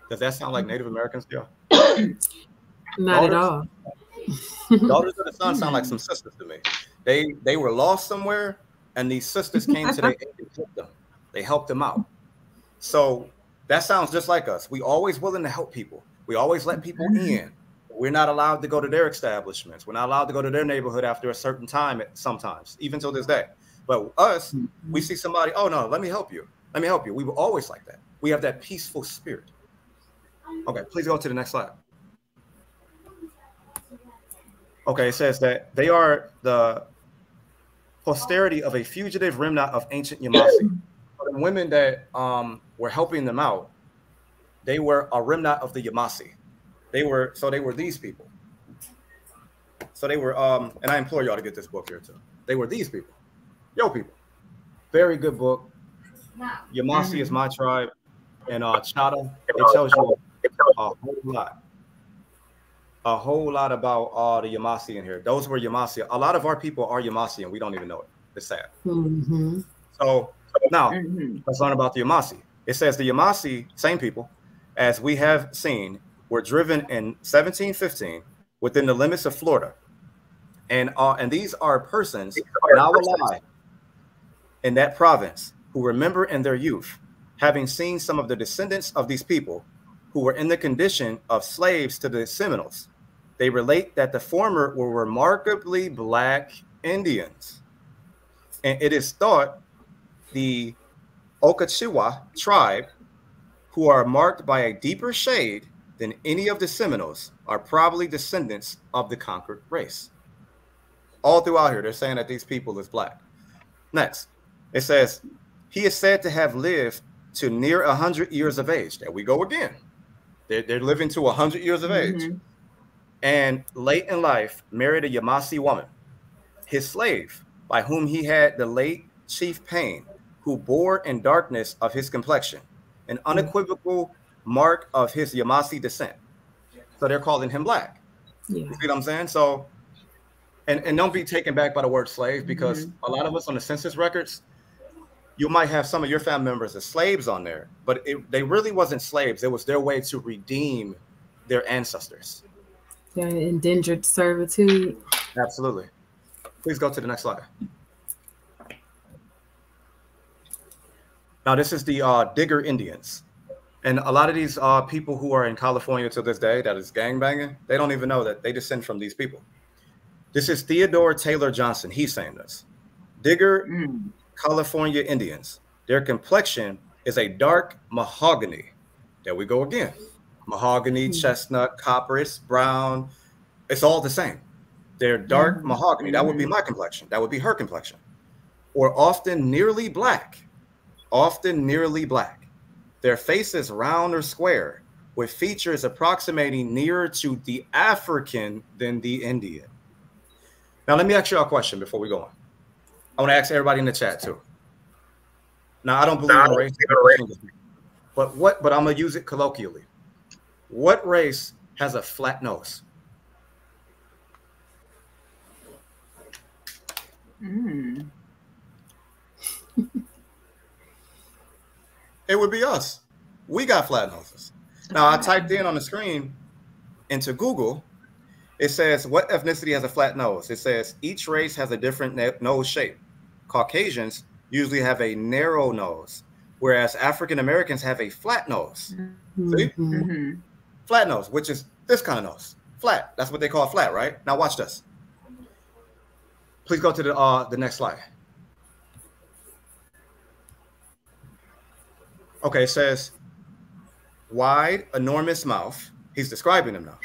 Does that sound like Native Americans to y'all? Not at all. Daughters of the sun sound like some sisters to me. They were lost somewhere, and these sisters came to their aid and helped them. They helped them out. So that sounds just like us. We always willing to help people. We always let people in. We're not allowed to go to their establishments. We're not allowed to go to their neighborhood after a certain time sometimes, even till this day. But us, we see somebody, oh no, let me help you. Let me help you. We were always like that. We have that peaceful spirit. Okay, please go to the next slide. Okay, it says that they are the posterity of a fugitive remnant of ancient Yamasi. The women that were helping them out, they were a remnant of the Yamasi. They were these people. So they were and I implore y'all to get this book here too. They were these people. Yo people. Very good book. Yamasi is my tribe. And Chata, it tells you a whole lot about the Yamasi in here. Those were Yamasi. A lot of our people are Yamasi and we don't even know it. It's sad. So now let's learn about the Yamasi. It says the Yamasi, same people, as we have seen, were driven in 1715 within the limits of Florida. And these are persons now alive in that province who remember in their youth having seen some of the descendants of these people who were in the condition of slaves to the Seminoles. They relate that the former were remarkably black Indians. And it is thought the Ocochiwa tribe, who are marked by a deeper shade than any of the Seminoles, are probably descendants of the conquered race. All throughout here, they're saying that these people is black. Next, it says, he is said to have lived to near 100 years of age. There we go again. They're living to 100 years of age. And late in life, married a Yamasi woman, his slave, by whom he had the late Chief Payne, who bore in darkness of his complexion, an unequivocal mark of his Yamasi descent. So they're calling him black. You see what I'm saying? So, and don't be taken back by the word slave, because a lot of us on the census records, you might have some of your family members as slaves on there, but they really wasn't slaves. It was their way to redeem their ancestors. Yeah, indentured servitude. Absolutely. Please go to the next slide. Now, this is the Digger Indians. And a lot of these people who are in California to this day that is gangbanging, they don't even know that they descend from these people. This is Theodore Taylor Johnson. He's saying this. Digger California Indians. Their complexion is a dark mahogany. There we go again. Mahogany, chestnut, copper, it's brown. It's all the same. They're dark mahogany. That would be my complexion. That would be her complexion. Or often nearly black. Often nearly black. Their face is round or square, with features approximating nearer to the African than the Indian. Now, let me ask you a question before we go on. I want to ask everybody in the chat too. Now, I don't believe in race, but I'm gonna use it colloquially. What race has a flat nose? It would be us. We got flat noses. Now, I typed in on the screen into Google. It says, what ethnicity has a flat nose? It says each race has a different nose shape. Caucasians usually have a narrow nose, whereas African Americans have a flat nose. See? Flat nose, which is this kind of nose. Flat. That's what they call flat, right? Now watch this. Please go to the next slide. Okay, it says wide, enormous mouth. He's describing them now.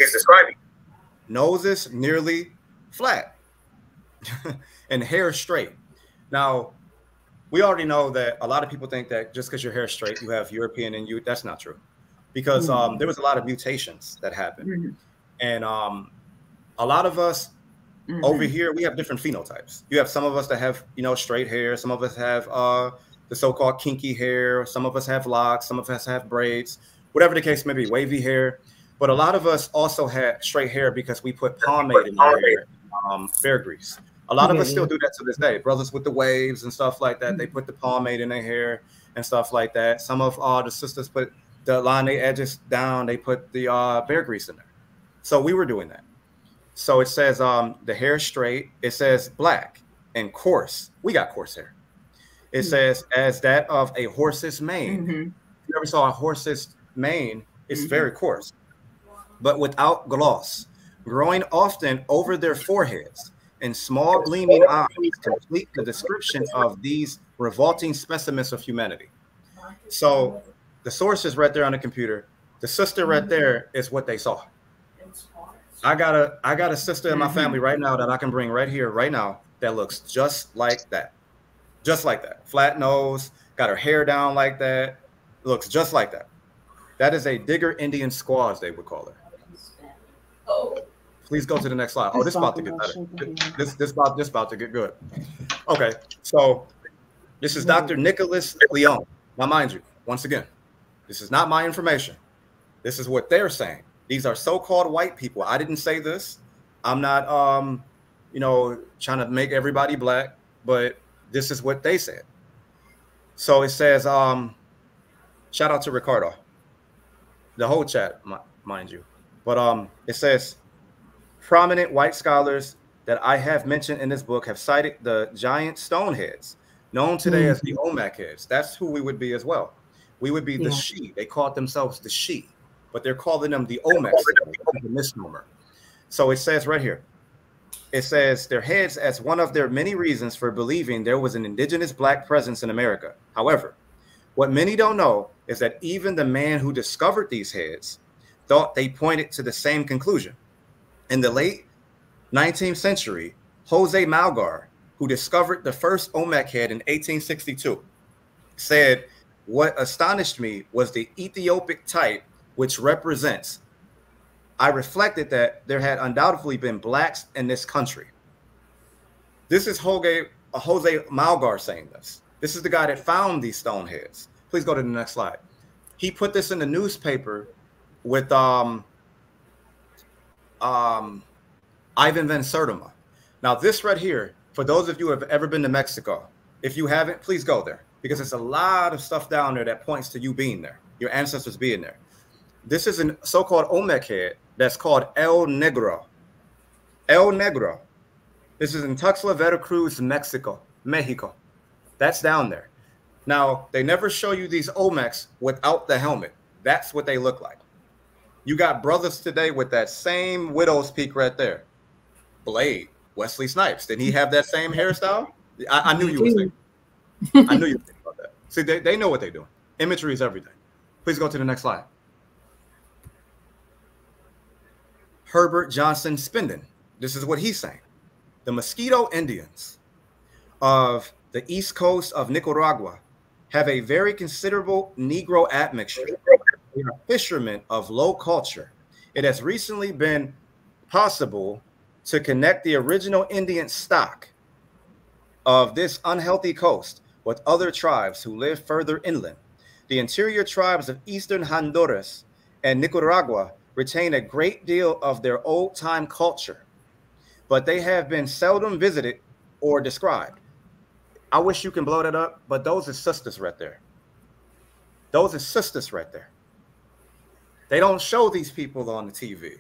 Noses nearly flat and hair straight. Now, we already know that a lot of people think that just because your hair is straight, you have European in you. That's not true, because there was a lot of mutations that happened. And a lot of us over here, we have different phenotypes. You have some of us that have, straight hair. Some of us have the so-called kinky hair. Some of us have locks. Some of us have braids, whatever the case may be, wavy hair. But a lot of us also had straight hair because we put pomade in our hair, bear grease. A lot of us still do that to this day. Brothers with the waves and stuff like that, they put the pomade in their hair and stuff like that. Some of the sisters put the line their edges down. They put the bear grease in there. So we were doing that. So it says the hair straight. It says black and coarse. We got coarse hair. It says as that of a horse's mane. If you ever saw a horse's mane, it's very coarse, but without gloss, growing often over their foreheads, and small gleaming eyes complete the description of these revolting specimens of humanity. So the source is right there on the computer. The sister right there is what they saw. I got a sister in my family right now that I can bring right here, right now, that looks just like that. Just like that. Flat nose, got her hair down like that. Looks just like that. That is a Digger Indian squaw, as they would call her. Please go to the next slide. Oh, this is about to get better. This about to get good. Okay, so this is Dr. Nicholas Leon. Now, mind you, once again, this is not my information. This is what they're saying. These are so-called white people. I didn't say this. I'm not, trying to make everybody black, but this is what they said. So it says, shout out to Ricardo, the whole chat, mind you. But it says, prominent white scholars that I have mentioned in this book have cited the giant stone heads, known today as the Olmec heads. That's who we would be as well. We would be the She. They called themselves the She, but they're calling them the Olmec, the misnomer. So it says right here, it says their heads as one of their many reasons for believing there was an indigenous black presence in America. However, what many don't know is that even the man who discovered these heads thought they pointed to the same conclusion. In the late 19th century, Jose Malgar, who discovered the first Olmec head in 1862, said, "What astonished me was the Ethiopic type, which represents. I reflected that there had undoubtedly been blacks in this country." This is Jose Malgar saying this. This is the guy that found these stone heads. Please go to the next slide. He put this in the newspaper with Ivan Van Sertima. Now, this right here, for those of you who have ever been to Mexico, if you haven't, please go there, because it's a lot of stuff down there that points to you being there, your ancestors being there. This is a so-called Olmec head that's called El Negro. El Negro. This is in Tuxtla, Veracruz, Mexico. That's down there. Now, they never show you these Olmecs without the helmet. That's what they look like. You got brothers today with that same widow's peak right there. Blade, Wesley Snipes. Did he have that same hairstyle? I knew you were saying. I knew you were thinking about that. See, they know what they're doing. Imagery is everything. Please go to the next slide. Herbert Johnson Spindon. This is what he's saying. The Mosquito Indians of the east coast of Nicaragua have a very considerable Negro admixture. They are fishermen of low culture. It has recently been possible to connect the original Indian stock of this unhealthy coast with other tribes who live further inland. The interior tribes of eastern Honduras and Nicaragua retain a great deal of their old-time culture, but they have been seldom visited or described. I wish you can blow that up, but those are sisters right there. Those are sisters right there. They don't show these people on the TV.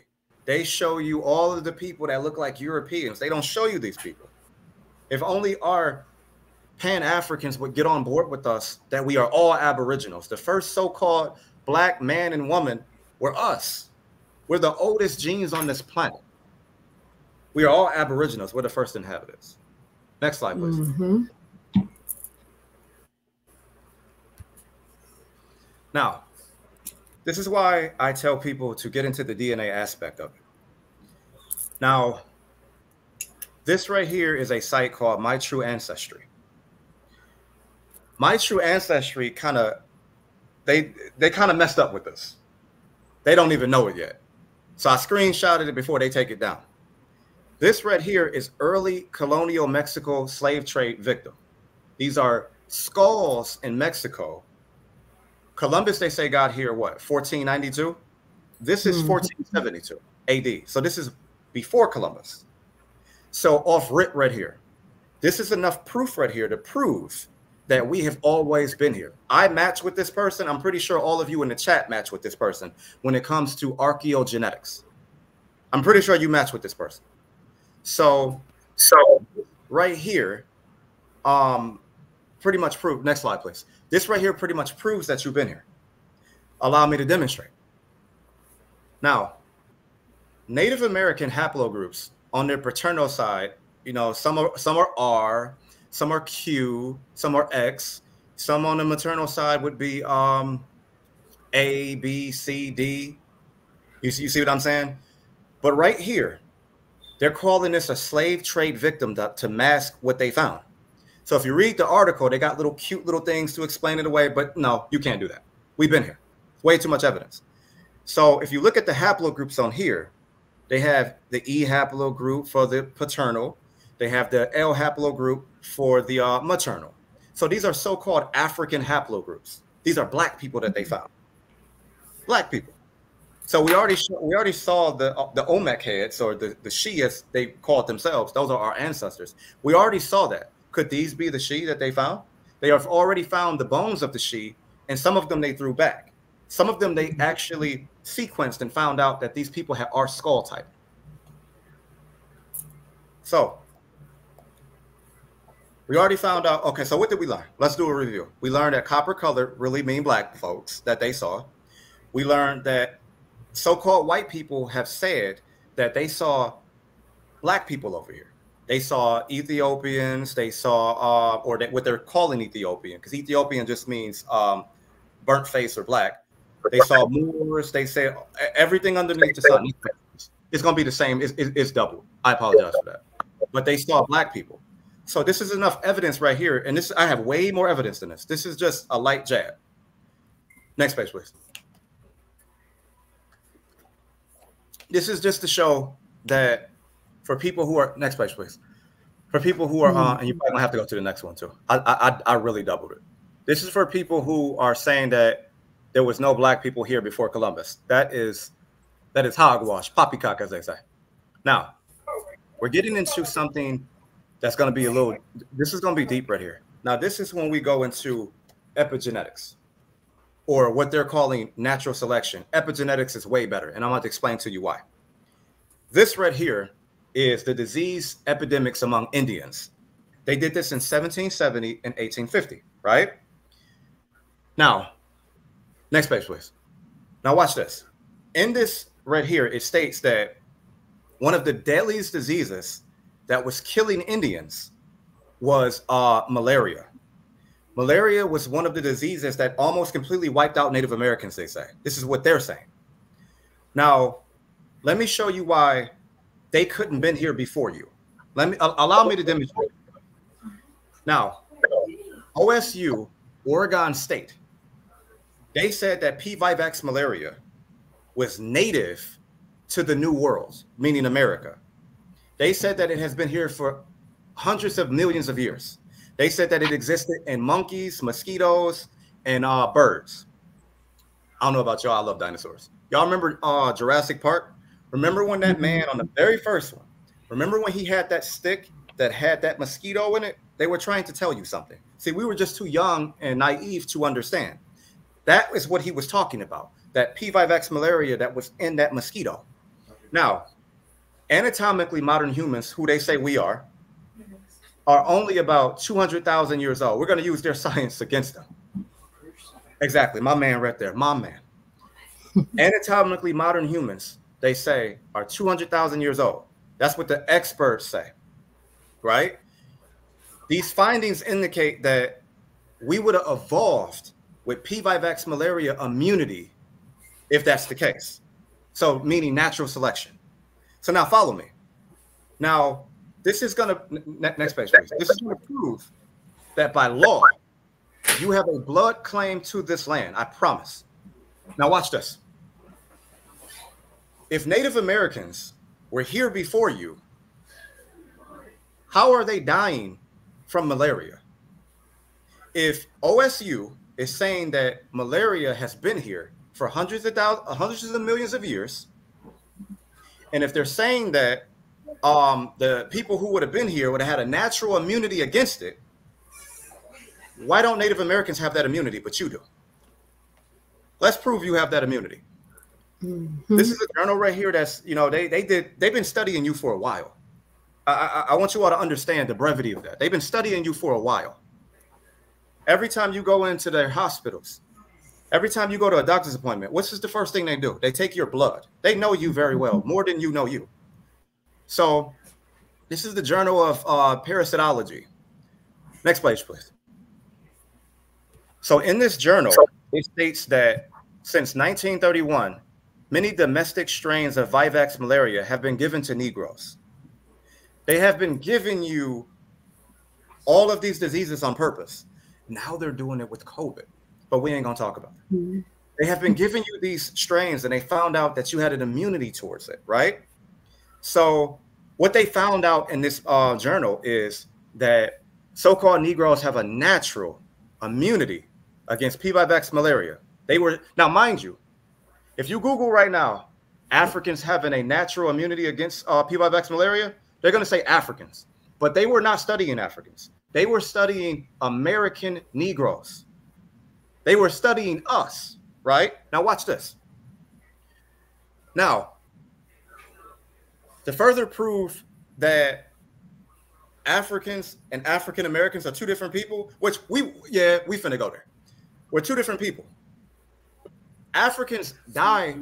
They show you all of the people that look like Europeans. They don't show you these people. If only our Pan-Africans would get on board with us, that we are all Aboriginals. The first so-called black man and woman were us. We're the oldest genes on this planet. We are all Aboriginals. We're the first inhabitants. Next slide, please. Now, this is why I tell people to get into the DNA aspect of it. Now, this right here is a site called My True Ancestry. My True Ancestry they kind of messed up with this. They don't even know it yet. So I screenshotted it before they take it down. This right here is early colonial Mexico slave trade victim. These are skulls in Mexico. Columbus, they say, got here, what, 1492? This is 1472 AD. So this is before Columbus. So off rip right here. This is enough proof right here to prove that we have always been here. I match with this person. I'm pretty sure all of you in the chat match with this person when it comes to archaeogenetics. I'm pretty sure you match with this person. So right here, pretty much prove. Next slide, please. This right here pretty much proves that you've been here. Allow me to demonstrate. Now, Native American haplogroups on their paternal side, you know, some are R, some are Q, some are X. Some on the maternal side would be A, B, C, D. You see what I'm saying? But right here, they're calling this a slave trade victim to mask what they found. So if you read the article, they got little cute little things to explain it away, but no, you can't do that. We've been here. Way too much evidence. So if you look at the haplogroups on here, they have the E haplogroup for the paternal. They have the L haplogroup for the maternal. So these are so-called African haplogroups. These are black people that they found. Black people. So we already saw the Olmec heads, or the Shi as they call it themselves. Those are our ancestors. We already saw that. Could these be the Shi that they found? They have already found the bones of the Shi, and some of them they threw back. Some of them they actually sequenced and found out that these people had our skull type. So we already found out. Okay, so what did we learn? Let's do a review. We learned that copper color really mean black folks that they saw. We learned that so-called white people have said that they saw black people over here. They saw Ethiopians. They saw, what they're calling Ethiopian, because Ethiopian just means burnt face or black. They saw Moors. They say everything underneath the sun. It's going to be the same. It's double. I apologize for that. But they saw black people. So this is enough evidence right here. And this, I have way more evidence than this. This is just a light jab. Next page, please. This is just to show that for people who are, next page, please. For people who are, and you probably gonna have to go to the next one too. I really doubled it. This is for people who are saying that there was no black people here before Columbus. That is hogwash, poppycock, as they say. Now, we're getting into something that's going to be this is going to be deep right here. Now, this is when we go into epigenetics, or what they're calling natural selection. Epigenetics is way better, and I'm going to explain to you why. This right here is the disease epidemics among Indians. They did this in 1770 and 1850, right? Now, next page, please. Now watch this. In this right here, it states that one of the deadliest diseases that was killing Indians was malaria. Malaria was one of the diseases that almost completely wiped out Native Americans, they say. This is what they're saying. Now, let me show you why they couldn't been here before you. Allow me to demonstrate. Now, OSU, Oregon State, they said that P. vivax malaria was native to the New World, meaning America. They said that it has been here for hundreds of millions of years. They said that it existed in monkeys, mosquitoes, and birds. I don't know about y'all. I love dinosaurs. Y'all remember Jurassic Park? Remember when that man on the very first one, remember when he had that stick that had that mosquito in it? They were trying to tell you something. See, we were just too young and naive to understand. That is what he was talking about, that P. vivax malaria that was in that mosquito. Now, anatomically modern humans, who they say we are only about 200,000 years old. We're going to use their science against them. Exactly. My man right there. My man. Anatomically modern humans, they say, are 200,000 years old. That's what the experts say, right? These findings indicate that we would have evolved with P. vivax malaria immunity if that's the case. So meaning natural selection. So now follow me. Now, this is going to, next page, please. This is going to prove that by law, you have a blood claim to this land. I promise. Now watch this. If Native Americans were here before you, how are they dying from malaria? If OSU is saying that malaria has been here for hundreds of millions of years, and if they're saying that the people who would have been here would have had a natural immunity against it, why don't Native Americans have that immunity, but you do? Let's prove you have that immunity. This is a journal right here that's, they've been studying you for a while. I want you all to understand the brevity of that. They've been studying you for a while. Every time you go into their hospitals, every time you go to a doctor's appointment, what's the first thing they do? They take your blood. They know you very well, more than you know you. So this is the Journal of Parasitology. Next page, please. So in this journal, it states that since 1931, many domestic strains of Vivax malaria have been given to Negroes. They have been giving you all of these diseases on purpose. Now they're doing it with COVID, but we ain't gonna talk about it. Mm-hmm. They have been giving you these strains and they found out that you had an immunity towards it, right? So what they found out in this journal is that so-called Negroes have a natural immunity against P. vivax malaria. They were, now mind you, if you Google right now, Africans having a natural immunity against P. vivax malaria, they're going to say Africans, but they were not studying Africans. They were studying American Negroes. They were studying us, right? Now watch this. Now, to further prove that Africans and African Americans are two different people, which we finna go there. We're two different people. Africans die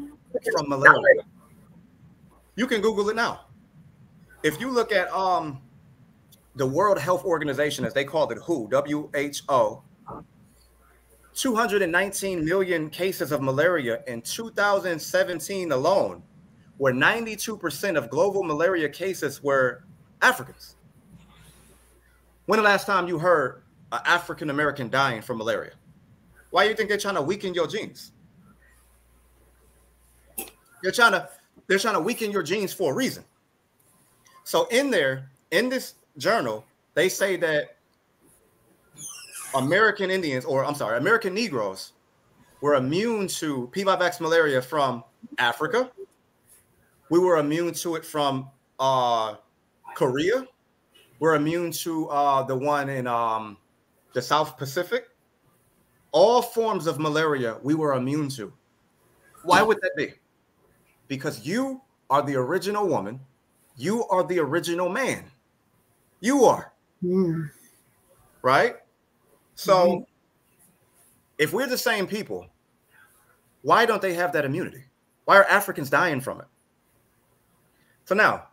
from malaria. You can Google it now. If you look at the World Health Organization, as they called it, WHO, 219 million cases of malaria in 2017 alone, where 92% of global malaria cases were Africans. When the last time you heard an African American dying from malaria? Why do you think they're trying to weaken your genes? They're trying to weaken your genes for a reason. So in this journal, they say that American Negroes were immune to P. vivax malaria from Africa. We were immune to it from Korea. We're immune to the one in the South Pacific. All forms of malaria we were immune to. Why would that be? Because you are the original woman. You are the original man. You are. Mm. Right? So if we're the same people, why don't they have that immunity? Why are Africans dying from it? So now,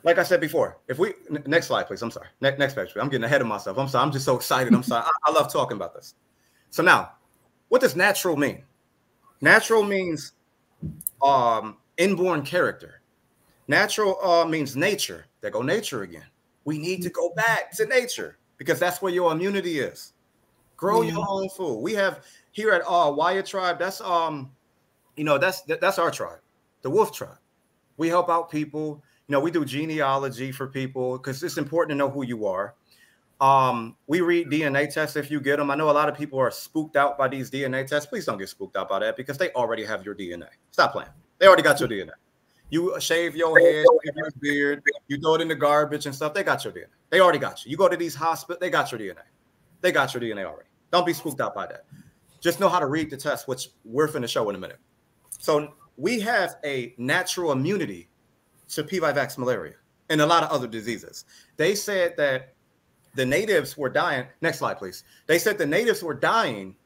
like I said before, if we next slide, please. I'm sorry. Next page. I'm getting ahead of myself. I'm sorry. I'm just so excited. I'm sorry. I love talking about this. So now, what does natural mean? Natural means inborn character. Natural means nature. There go nature again. We need to go back to nature because that's where your immunity is. Grow your own food. We have here at Wyatt Tribe. That's that's our tribe, the Wolf Tribe. We help out people. We do genealogy for people because it's important to know who you are. We read DNA tests if you get them. I know a lot of people are spooked out by these DNA tests. Please don't get spooked out by that because they already have your DNA. Stop playing. They already got your DNA. You shave your head, shave your beard, you throw it in the garbage and stuff. They got your DNA. They already got you. You go to these hospitals, they got your DNA. They got your DNA already. Don't be spooked out by that. Just know how to read the test, which we're finna show in a minute. So we have a natural immunity to P. vivax malaria and a lot of other diseases. They said that the natives were dying. Next slide, please. They said the natives were dying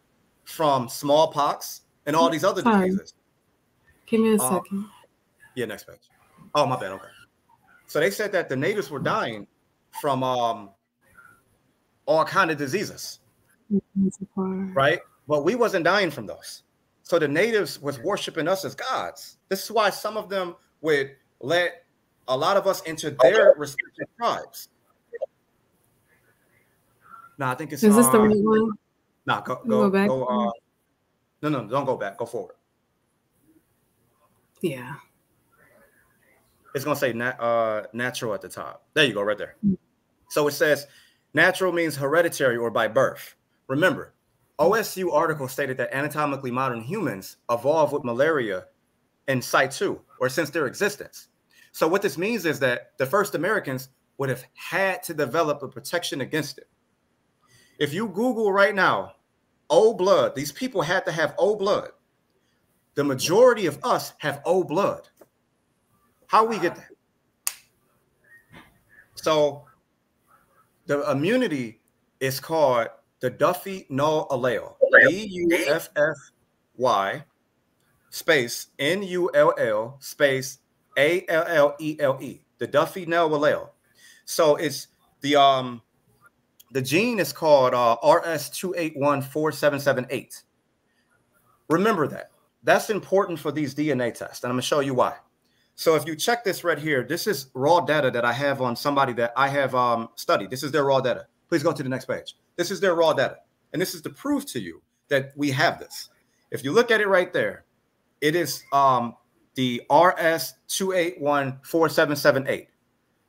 from smallpox and all these other diseases. Give me a second. Yeah, next page. Oh, my bad. Okay. So they said that the natives were dying from all kind of diseases, right? But we wasn't dying from those. So the natives was worshiping us as gods. This is why some of them would let a lot of us into their respective tribes. No, I think it's. Is this the right one? No, go back. No, don't go back. Go forward. Yeah. It's gonna say natural at the top. There you go, right there. So it says natural means hereditary or by birth. Remember, OSU article stated that anatomically modern humans evolved with malaria in situ or since their existence. So what this means is that the first Americans would have had to develop a protection against it. If you Google right now, O blood, these people had to have O blood. The majority of us have O blood. How we get that? So the immunity is called the Duffy null allele. DUFFY space NULL space ALLELE. The Duffy null allele. So it's the the gene is called RS2814778. Remember that. That's important for these DNA tests, and I'm going to show you why. So if you check this right here, this is raw data that I have on somebody that I have studied. This is their raw data. Please go to the next page. This is their raw data, and this is to prove to you that we have this. If you look at it right there, it is the RS2814778.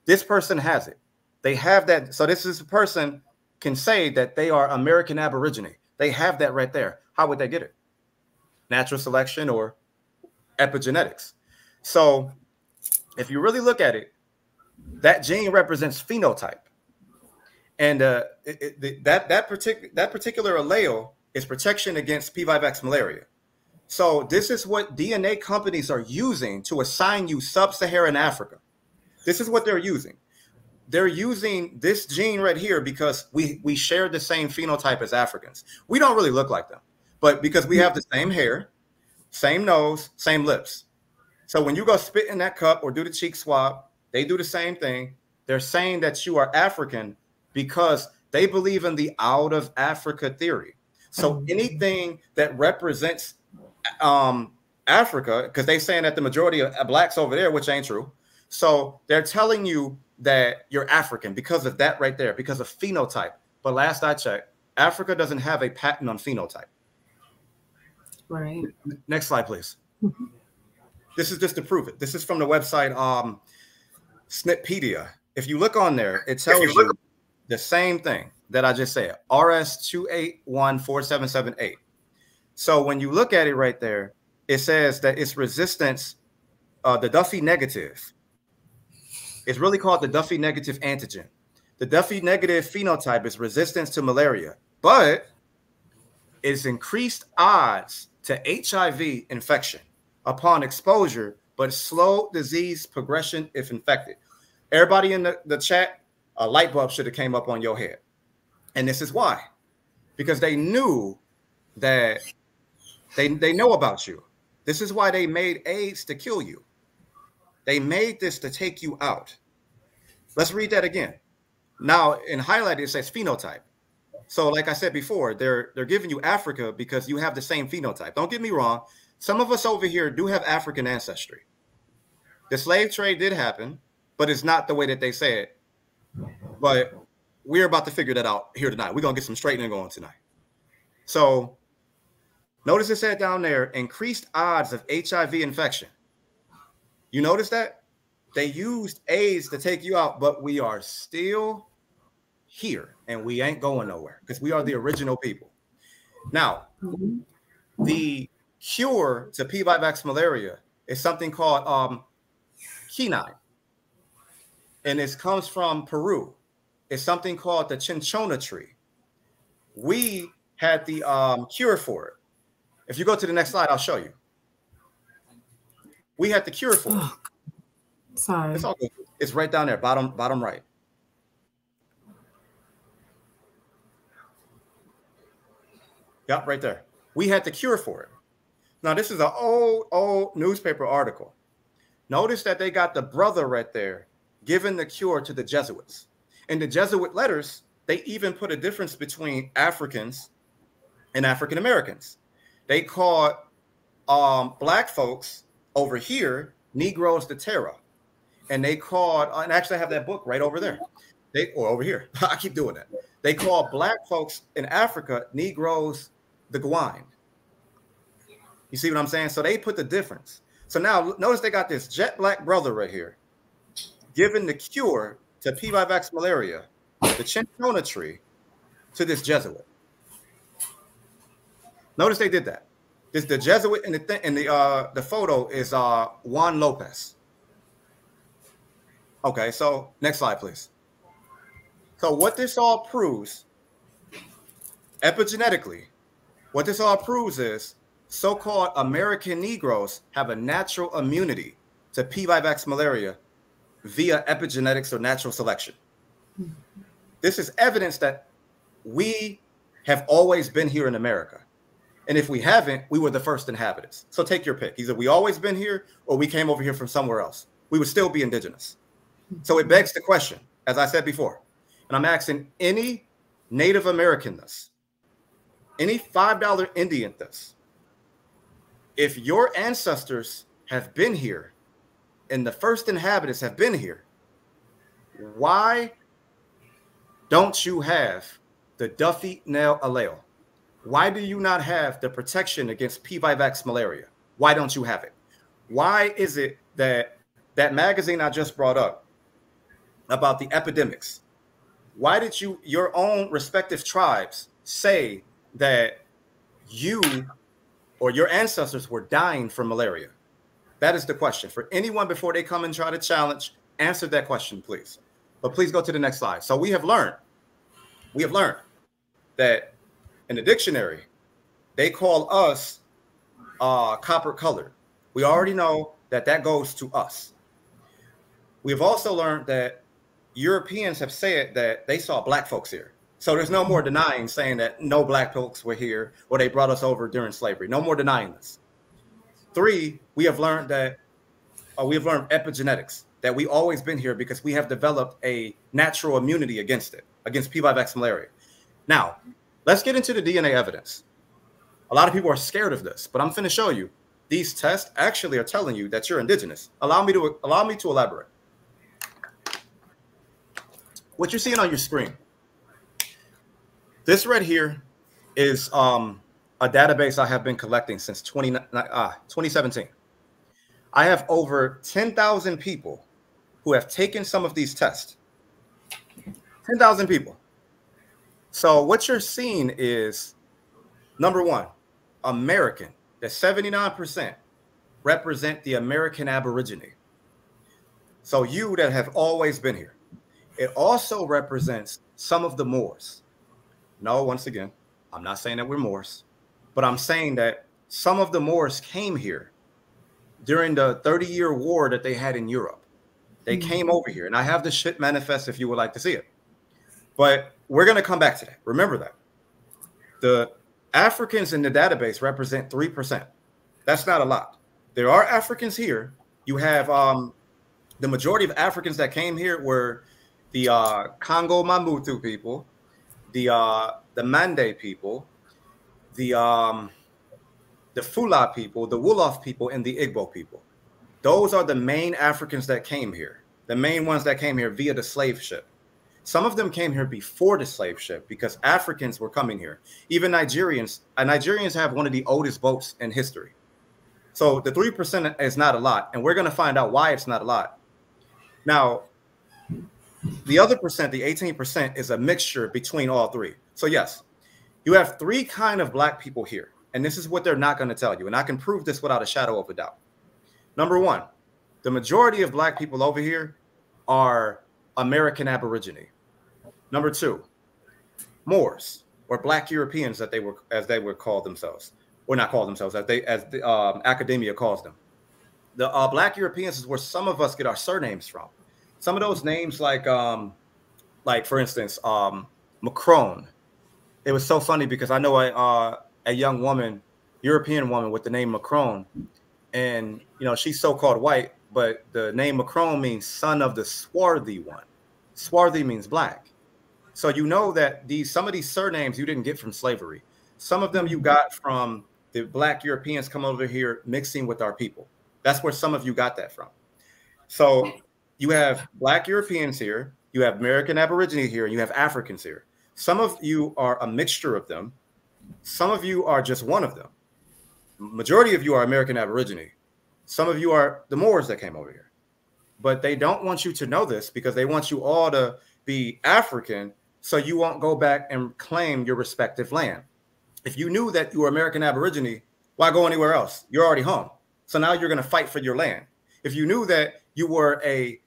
This person has it. They have that. So this is a person can say that they are American Aborigine. They have that right there. How would they get it? Natural selection or epigenetics. So if you really look at it, that gene represents phenotype. And that particular allele is protection against P. vivax malaria. So this is what DNA companies are using to assign you sub-Saharan Africa. This is what they're using. They're using this gene right here because we share the same phenotype as Africans. We don't really look like them, but because we have the same hair, same nose, same lips. So when you go spit in that cup or do the cheek swab, they do the same thing. They're saying that you are African because they believe in the out of Africa theory. So anything that represents Africa, because they're saying that the majority of blacks over there, which ain't true. So they're telling you that you're African because of that right there, because of phenotype. But last I checked, Africa doesn't have a patent on phenotype. Right. Next slide, please. This is just to prove it. This is from the website Snitpedia. If you look on there, it tells you the same thing that I just said, RS2814778. So when you look at it right there, it says that it's resistance, the Duffy negative. It's really called the Duffy negative antigen. The Duffy negative phenotype is resistance to malaria, but it's increased odds to HIV infection upon exposure, but slow disease progression if infected. Everybody in the chat, a light bulb should have came up on your head. And this is why. Because they knew that they know about you. This is why they made AIDS to kill you. They made this to take you out. Let's read that again. Now, in highlighted, it says phenotype. So like I said before, they're giving you Africa because you have the same phenotype. Don't get me wrong. Some of us over here do have African ancestry. The slave trade did happen, but it's not the way that they say it. But we're about to figure that out here tonight. We're going to get some straightening going tonight. So notice it said down there, increased odds of HIV infection. You notice that? They used AIDS to take you out, but we are still here and we ain't going nowhere because we are the original people. Now, the cure to P. vivax malaria is something called quinine, and it comes from Peru. It's something called the cinchona tree. We had the cure for it. If you go to the next slide, I'll show you. We had the cure for it. Sorry. It's all good. It's right down there, bottom right. Yep, right there. We had the cure for it. Now, this is an old newspaper article. Notice that they got the brother right there giving the cure to the Jesuits. In the Jesuit letters, they even put a difference between Africans and African Americans. They called black folks over here Negroes de Terra. And they called, and actually I have that book right over there. Or over here. I keep doing that. They call black folks in Africa Negroes the Gwind. You see what I'm saying? So they put the difference. So now notice they got this jet black brother right here giving the cure to P. vivax malaria, the cinchona tree, to this Jesuit. Notice they did that. The Jesuit in the photo is Juan Lopez. Okay, so next slide, please. So what this all proves, epigenetically, what this all proves is so-called American Negroes have a natural immunity to P. vivax malaria via epigenetics or natural selection. This is evidence that we have always been here in America. And if we haven't, we were the first inhabitants. So take your pick. Either we always been here or we came over here from somewhere else. We would still be indigenous. So it begs the question, as I said before, and I'm asking any Native American this, any $5 Indian this. If your ancestors have been here and the first inhabitants have been here, why don't you have the Duffy nail allele? Why do you not have the protection against P. vivax malaria? Why don't you have it? Why is it that that magazine I just brought up about the epidemics, why did your own respective tribes say that you or your ancestors were dying from malaria? That is the question. For anyone before they come and try to challenge, answer that question, please. But please go to the next slide. So we have learned that in the dictionary, they call us copper colored. We already know that that goes to us. We've also learned that Europeans have said that they saw black folks here. So there's no more denying saying that no black folks were here or they brought us over during slavery. No more denying this. 3, we have learned that we have learned epigenetics, that we always been here because we have developed a natural immunity against it, against P. vivax malaria. Now, let's get into the DNA evidence. A lot of people are scared of this, but I'm going to show you these tests actually are telling you that you're indigenous. Allow me to elaborate. What you're seeing on your screen, this right here is a database I have been collecting since 2017. I have over 10,000 people who have taken some of these tests. 10,000 people. So what you're seeing is, number one, American, that 79% represent the American Aborigine. So you that have always been here. It also represents some of the Moors. No, once again, I'm not saying that we're Moors, but I'm saying that some of the Moors came here during the 30-year war that they had in Europe. They came over here, and I have the shit manifest if you would like to see it. But we're going to come back to that. Remember that. The Africans in the database represent 3%. That's not a lot. There are Africans here. You have the majority of Africans that came here were the Congo Mamutu people, the Mande people, the Fula people, the Wolof people, and the Igbo people. Those are the main Africans that came here, the main ones that came here via the slave ship. Some of them came here before the slave ship because Africans were coming here. Even Nigerians, Nigerians have one of the oldest boats in history. So the 3% is not a lot, and we're going to find out why it's not a lot. Now, the other percent, the 18%, is a mixture between all three. So yes, you have 3 kind of black people here, and this is what they're not going to tell you, and I can prove this without a shadow of a doubt. Number 1, the majority of black people over here are American Aborigine. Number 2, Moors, or Black Europeans, that as they would call themselves, or not call themselves, as the academia calls them. The Black Europeans is where some of us get our surnames from. Some of those names, like for instance, Macron. It was so funny because I know a young woman, European woman with the name Macron, and she's so-called white, but the name Macron means son of the swarthy one. Swarthy means black. So you know that some of these surnames you didn't get from slavery. Some of them you got from the Black Europeans come over here mixing with our people. That's where some of you got that from. So you have Black Europeans here, you have American Aborigine here, and you have Africans here. Some of you are a mixture of them. Some of you are just one of them. Majority of you are American Aborigine. Some of you are the Moors that came over here. But they don't want you to know this because they want you all to be African so you won't go back and claim your respective land. If you knew that you were American Aborigine, why go anywhere else? You're already home. So now you're going to fight for your land. If you knew that you were a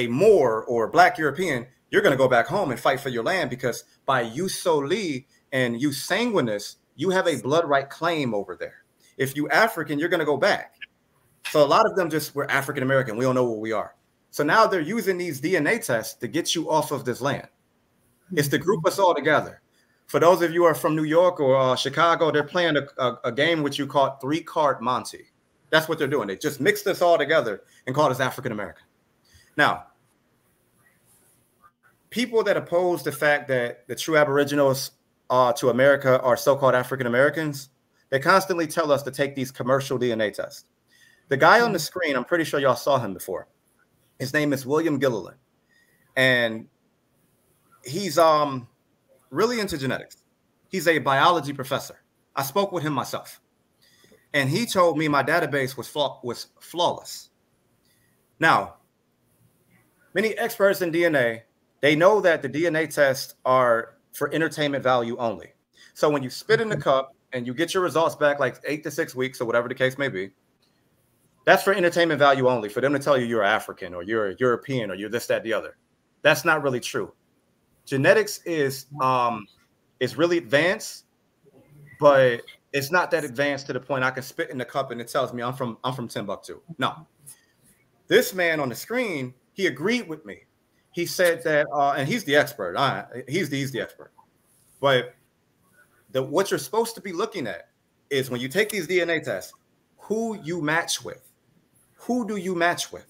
Moor or Black European, you're going to go back home and fight for your land because by jus soli and jus sanguinis, you have a blood right claim over there. If you African, you're going to go back. So a lot of them we're African American. We don't know what we are. So now they're using these DNA tests to get you off of this land. It's to group us all together. For those of you who are from New York or Chicago, they're playing a game with you called 3-card Monte. That's what they're doing. They just mixed us all together and called us African American. Now, people that oppose the fact that the true Aboriginals to America are so-called African Americans, they constantly tell us to take these commercial DNA tests. The guy on the screen, I'm pretty sure y'all saw him before. His name is William Gilliland, and he's really into genetics. He's a biology professor. I spoke with him myself, and he told me my database was flawless. Now, many experts in DNA, they know that the DNA tests are for entertainment value only. So when you spit in the cup and you get your results back like 8 to 6 weeks or whatever the case may be, that's for entertainment value only, for them to tell you you're African or you're European or you're this, that, the other. That's not really true. Genetics is really advanced, but it's not that advanced to the point I can spit in the cup and it tells me I'm from Timbuktu. No. This man on the screen, he agreed with me. He said that, and he's the expert. He's the expert. But what you're supposed to be looking at is when you take these DNA tests, who you match with. Who do you match with?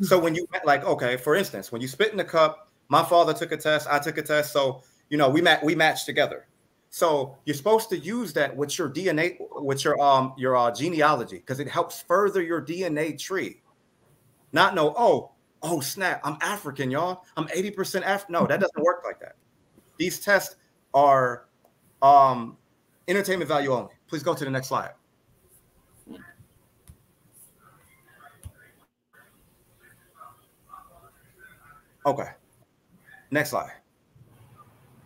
So when you, like, okay, for instance, when you spit in the cup, my father took a test, I took a test. So, you know, we match together. So you're supposed to use that with your DNA, with your genealogy, because it helps further your DNA tree. Not know, oh snap, I'm African, y'all. I'm 80% African. No, that doesn't work like that. These tests are entertainment value only. Please go to the next slide. Okay, next slide.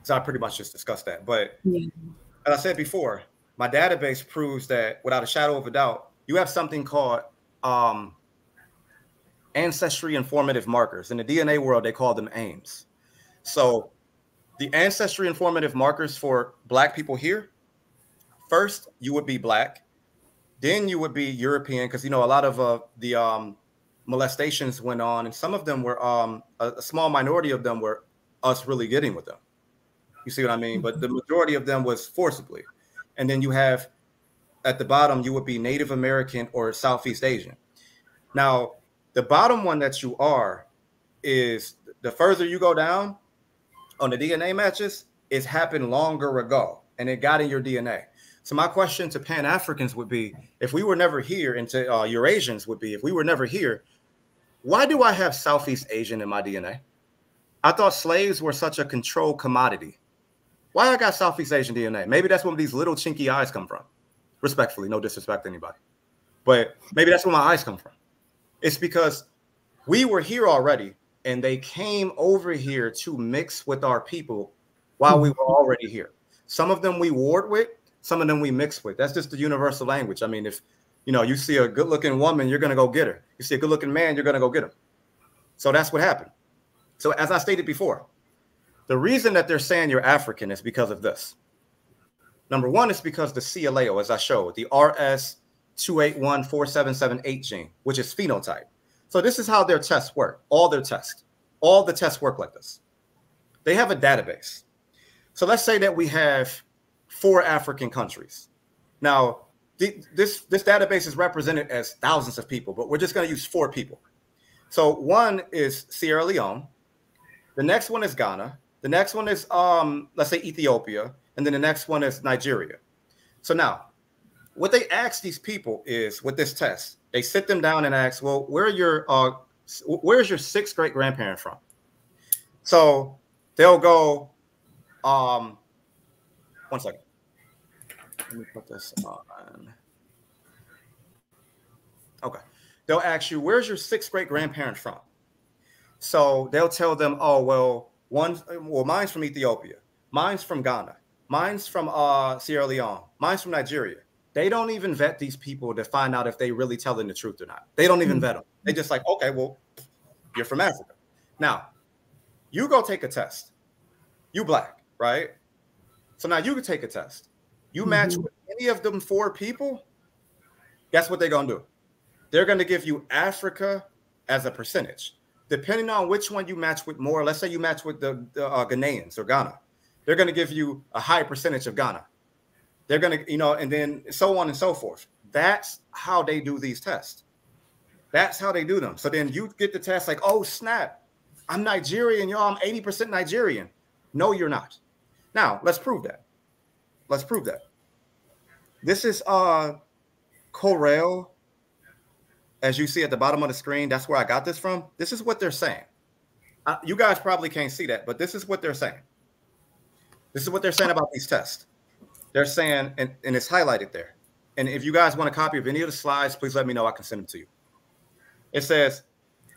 So I pretty much just discussed that. But as I said before, my database proves that without a shadow of a doubt, you have something called ancestry informative markers. In the DNA world, they call them AIMs. So the ancestry informative markers for Black people here, first, you would be Black. Then you would be European, because, you know, a lot of the molestations went on, and some of them were, a small minority of them were us really getting with them. You see what I mean? But the majority of them was forcibly. And then you have, at the bottom, you would be Native American or Southeast Asian. Now, the bottom one that you are is, the further you go down on the DNA matches, it's happened longer ago, and it got in your DNA. So my question to Pan-Africans would be, if we were never here, and to Eurasians would be, if we were never here, why do I have Southeast Asian in my DNA? I thought slaves were such a controlled commodity. Why I got Southeast Asian DNA? Maybe that's where these little chinky eyes come from. Respectfully, no disrespect to anybody. But maybe that's where my eyes come from. It's because we were here already, and they came over here to mix with our people while we were already here. Some of them we warred with, some of them we mixed with. That's just the universal language. I mean, if you see a good-looking woman, you're going to go get her. You see a good-looking man, you're going to go get him. So that's what happened. So as I stated before, the reason that they're saying you're African is because of this. Number one is because the CLAO, as I showed, the RS2814778 gene, which is phenotype. So this is how their tests work. All the tests work like this. They have a database. So let's say that we have 4 African countries. Now, this database is represented as thousands of people, but we're just going to use 4 people. So one is Sierra Leone. The next one is Ghana. The next one is, let's say, Ethiopia. And then the next one is Nigeria. So now, what they ask these people is, with this test, they sit them down and ask, well, where's your 6th great grandparent from? So they'll go, 1 second. Let me put this on. Okay. They'll ask you, where's your 6th great grandparent from? So they'll tell them, oh, well, mine's from Ethiopia. Mine's from Ghana. Mine's from Sierra Leone. Mine's from Nigeria. They don't even vet these people to find out if they really telling the truth or not. They don't even vet them. They just like, okay, well, you're from Africa. Now, you go take a test. You Black, right? So now you can take a test. You match with any of them 4 people, guess what they're going to do? They're going to give you Africa as a percentage. Depending on which one you match with more, let's say you match with the Ghanaians or Ghana, they're going to give you a high percentage of Ghana. They're going to, and then so on and so forth. That's how they do these tests. That's how they do them. So then you get the test like, oh, snap. I'm Nigerian, y'all. I'm 80% Nigerian. No, you're not. Now, let's prove that. Let's prove that. This is Corel, as you see at the bottom of the screen. That's where I got this from. This is what they're saying. You guys probably can't see that, but this is what they're saying. This is what they're saying about these tests. They're saying, and it's highlighted there. And if you guys want a copy of any of the slides, please let me know. I can send them to you. It says,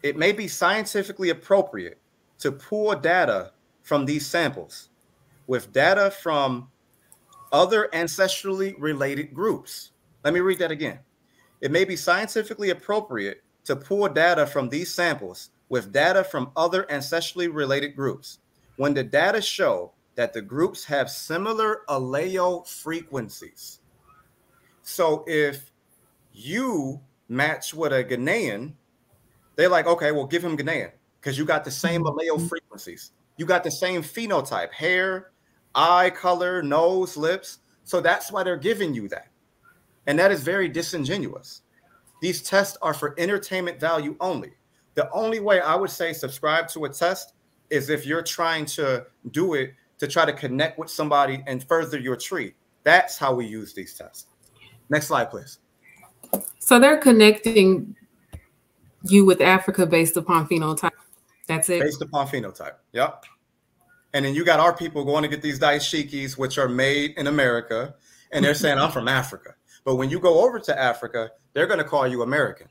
it may be scientifically appropriate to pull data from these samples with data from other ancestrally related groups. Let me read that again. It may be scientifically appropriate to pull data from these samples with data from other ancestrally related groups when the data show that the groups have similar allele frequencies. So if you match with a Ghanaian, they're like, okay, well, give him Ghanaian because you got the same allele frequencies. You got the same phenotype, hair, eye color, nose, lips. So that's why they're giving you that. And that is very disingenuous. These tests are for entertainment value only. The only way I would say subscribe to a test is if you're trying to do it to try to connect with somebody and further your tree. That's how we use these tests. Next slide, please. So they're connecting you with Africa based upon phenotype. That's it. Based upon phenotype. Yep. And then you got our people going to get these dashikis, which are made in America, and they're saying, I'm from Africa. But when you go over to Africa, they're going to call you American.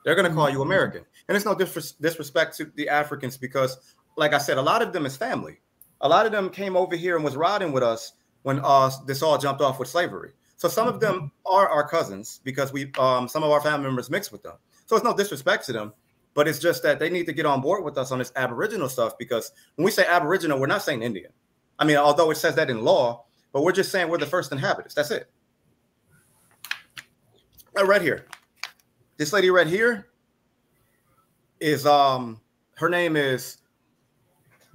They're going to call you American. And it's no disrespect to the Africans because, like I said, a lot of them is family. A lot of them came over here and was riding with us when this all jumped off with slavery. So some of them are our cousins because we some of our family members mixed with them. So it's no disrespect to them, but it's just that they need to get on board with us on this Aboriginal stuff because when we say Aboriginal, we're not saying Indian. I mean, although it says that in law, but we're just saying we're the first inhabitants. That's it. Right here. This lady right here is her name is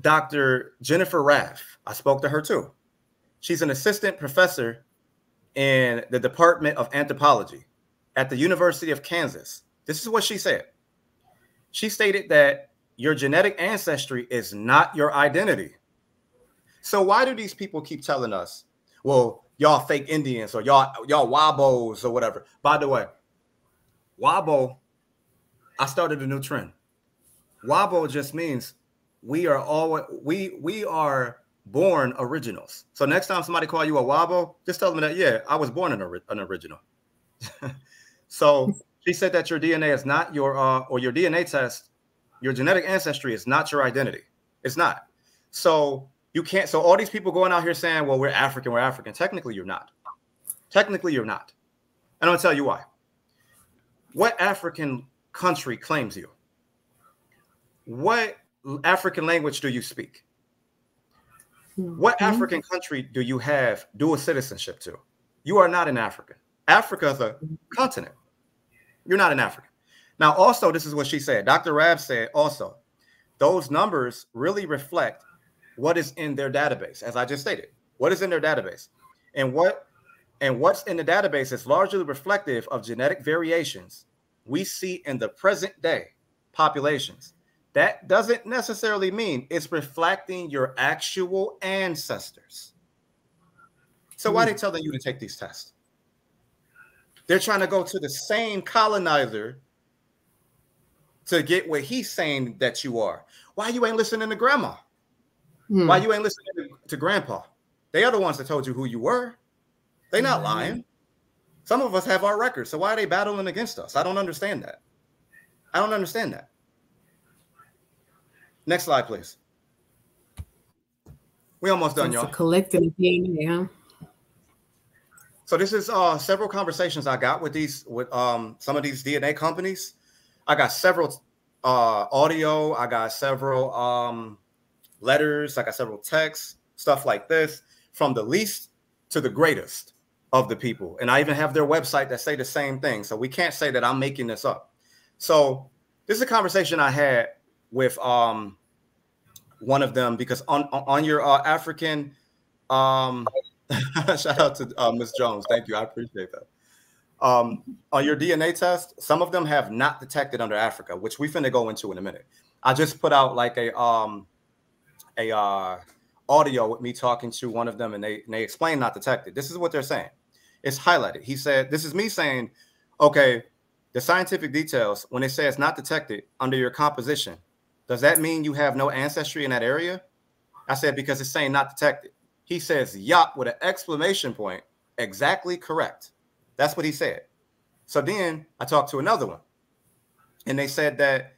Dr. Jennifer Raff. I spoke to her too. She's an assistant professor in the Department of Anthropology at the University of Kansas. This is what she said. She stated that your genetic ancestry is not your identity. So why do these people keep telling us, well, y'all fake Indians or y'all Wabos or whatever? By the way, Wabo, I started a new trend. Wabo just means we are born originals. So next time somebody call you a Wabo, just tell them that, yeah, I was born an original. So she said that your DNA is not your or your DNA test, your genetic ancestry is not your identity. It's not. So you can't. So all these people going out here saying, well, we're African, we're African. Technically, you're not. Technically, you're not. And I'm gonna tell you why. What African country claims you? What African language do you speak? What African country do you have dual citizenship to? You are not an African. Africa is a continent. You're not an African. Now, also, this is what she said. Dr. Rab said also, those numbers really reflect what is in their database, as I just stated. What is in their database? And what's in the database is largely reflective of genetic variations we see in the present day populations. That doesn't necessarily mean it's reflecting your actual ancestors. So why are they telling you to take these tests? They're trying to go to the same colonizer to get what he's saying that you are. Why you ain't listening to grandma? Why you ain't listening to grandpa? They are the ones that told you who you were. They're not lying. Some of us have our records. So why are they battling against us? I don't understand that. I don't understand that. Next slide, please. We almost done, y'all. Collecting DNA, huh? So this is several conversations I got with some of these DNA companies. I got several audio. I got several letters. I got several texts, stuff like this, from the least to the greatest of the people. And I even have their website that say the same thing. So we can't say that I'm making this up. So this is a conversation I had with one of them, because on your African shout out to Ms. Jones. Thank you. I appreciate that. On your DNA test, some of them have not detected under Africa, which we finna go into in a minute. I just put out like a audio with me talking to one of them, and they explain not detected. This is what they're saying. It's highlighted. He said, this is me saying, okay, the scientific details, when it says not detected under your composition, does that mean you have no ancestry in that area? I said, because it's saying not detected. He says, yup, with an exclamation point. Exactly correct. That's what he said. So then I talked to another one, and they said that,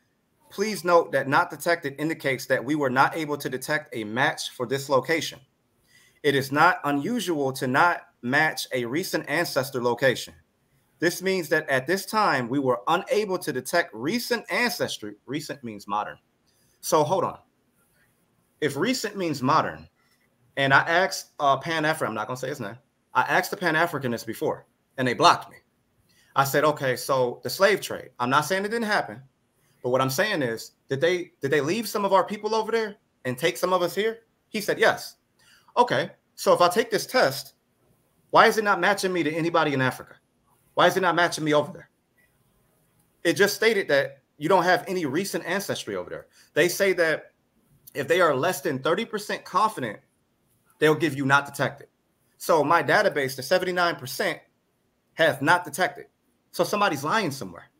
please note that not detected indicates that we were not able to detect a match for this location. It is not unusual to not match a recent ancestor location. This means that at this time, we were unable to detect recent ancestry. Recent means modern. So hold on. If recent means modern, and I asked Pan-African, I'm not going to say his name. I asked the Pan-Africanists before, and they blocked me. I said, okay, so the slave trade. I'm not saying it didn't happen. But what I'm saying is, did they leave some of our people over there and take some of us here? He said, yes. Okay, so if I take this test, why is it not matching me to anybody in Africa? Why is it not matching me over there? It just stated that you don't have any recent ancestry over there. They say that if they are less than 30% confident, they'll give you not detected. So my database, the 79%, has not detected. So somebody's lying somewhere.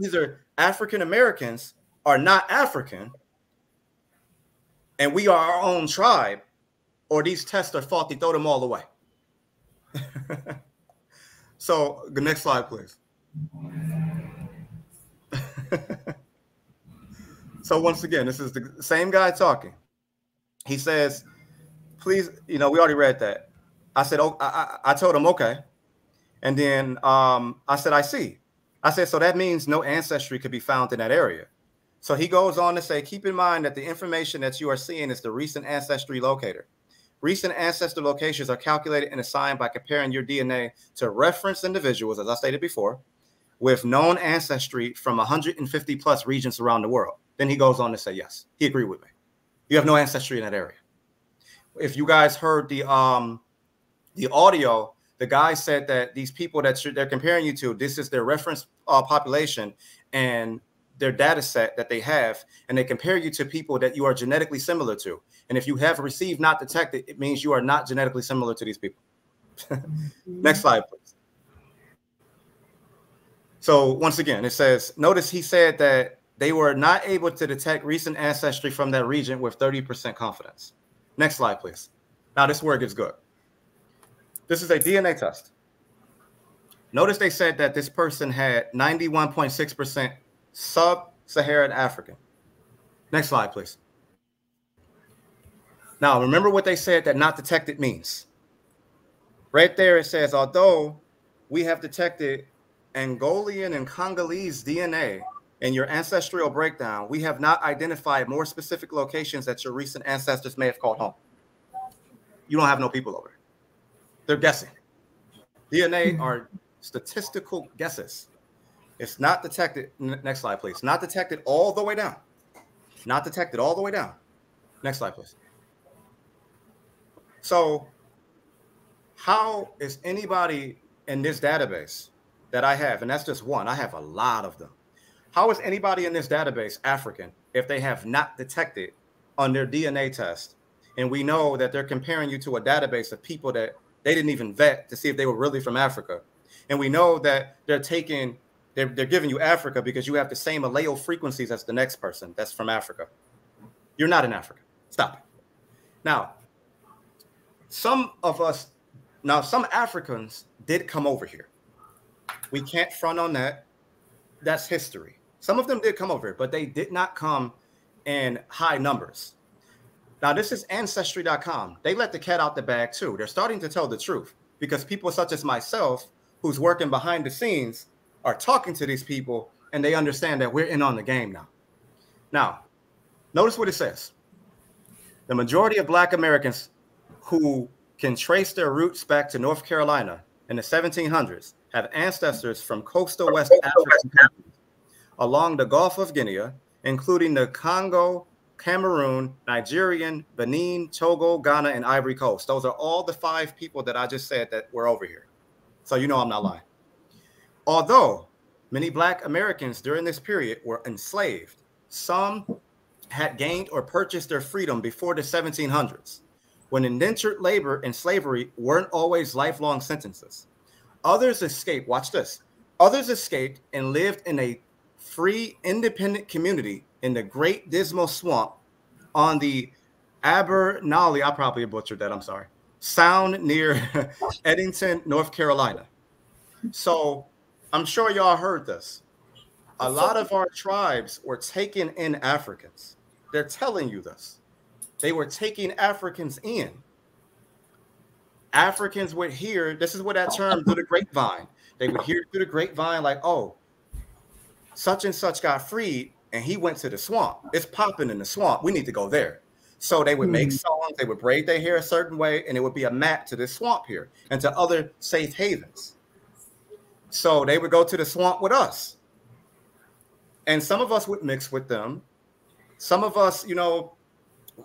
Either African Americans are not African, and we are our own tribe, or these tests are faulty. Throw them all away. So the next slide, please. So once again, this is the same guy talking. He says, please, we already read that. I said, oh, I told him, okay. And then I said, I see. I said, so that means no ancestry could be found in that area. So he goes on to say, keep in mind that the information that you are seeing is the recent ancestry locator. Recent ancestor locations are calculated and assigned by comparing your DNA to reference individuals, as I stated before, with known ancestry from 150 plus regions around the world. Then he goes on to say, yes, he agreed with me. You have no ancestry in that area. If you guys heard the audio, the guy said that these people that they're comparing you to, this is their reference population and their data set that they have, and they compare you to people that you are genetically similar to. And if you have received not detected, it means you are not genetically similar to these people. Next slide, please. So once again, it says, notice he said that they were not able to detect recent ancestry from that region with 30% confidence. Next slide, please. Now this is where it gets good. This is a DNA test. Notice they said that this person had 91.6% sub-Saharan African. Next slide, please. Now, remember what they said that not detected means. Right there, it says, although we have detected Angolan and Congolese DNA in your ancestral breakdown, we have not identified more specific locations that your recent ancestors may have called home. You don't have no people over there. They're guessing. DNA are statistical guesses. It's not detected. Next slide, please. Not detected all the way down. Not detected all the way down. Next slide, please. So how is anybody in this database that I have, and that's just one, I have a lot of them. How is anybody in this database African if they have not detected on their DNA test? And we know that they're comparing you to a database of people that they didn't even vet to see if they were really from Africa. And we know that they're giving you Africa because you have the same allele frequencies as the next person that's from Africa. You're not in Africa. Stop it. Now, some Africans did come over here. We can't front on that. That's history. Some of them did come over here, but they did not come in high numbers. Now, this is Ancestry.com. They let the cat out the bag, too. They're starting to tell the truth because people such as myself, who's working behind the scenes, are talking to these people, and they understand that we're in on the game now. Now, notice what it says. The majority of Black Americans who can trace their roots back to North Carolina in the 1700s have ancestors from coastal West African countries along the Gulf of Guinea, including the Congo, Cameroon, Nigerian, Benin, Togo, Ghana, and Ivory Coast. Those are all the 5 people that I just said that were over here. So you know I'm not lying. Although many Black Americans during this period were enslaved, some had gained or purchased their freedom before the 1700s, when indentured labor and slavery weren't always lifelong sentences. Others escaped, watch this, others escaped and lived in a free, independent community in the Great Dismal Swamp on the Abernally, I probably butchered that, I'm sorry, Sound near Eddington, North Carolina. So I'm sure y'all heard this. A lot of our tribes were taking in Africans. They're telling you this. They were taking Africans in. Africans would hear, this is what that term through the grapevine. They would hear through the grapevine, like, oh, such and such got freed and he went to the swamp. It's popping in the swamp. We need to go there. So they would make songs, they would braid their hair a certain way, and it would be a map to this swamp here and to other safe havens. So they would go to the swamp with us. And some of us would mix with them. Some of us, you know,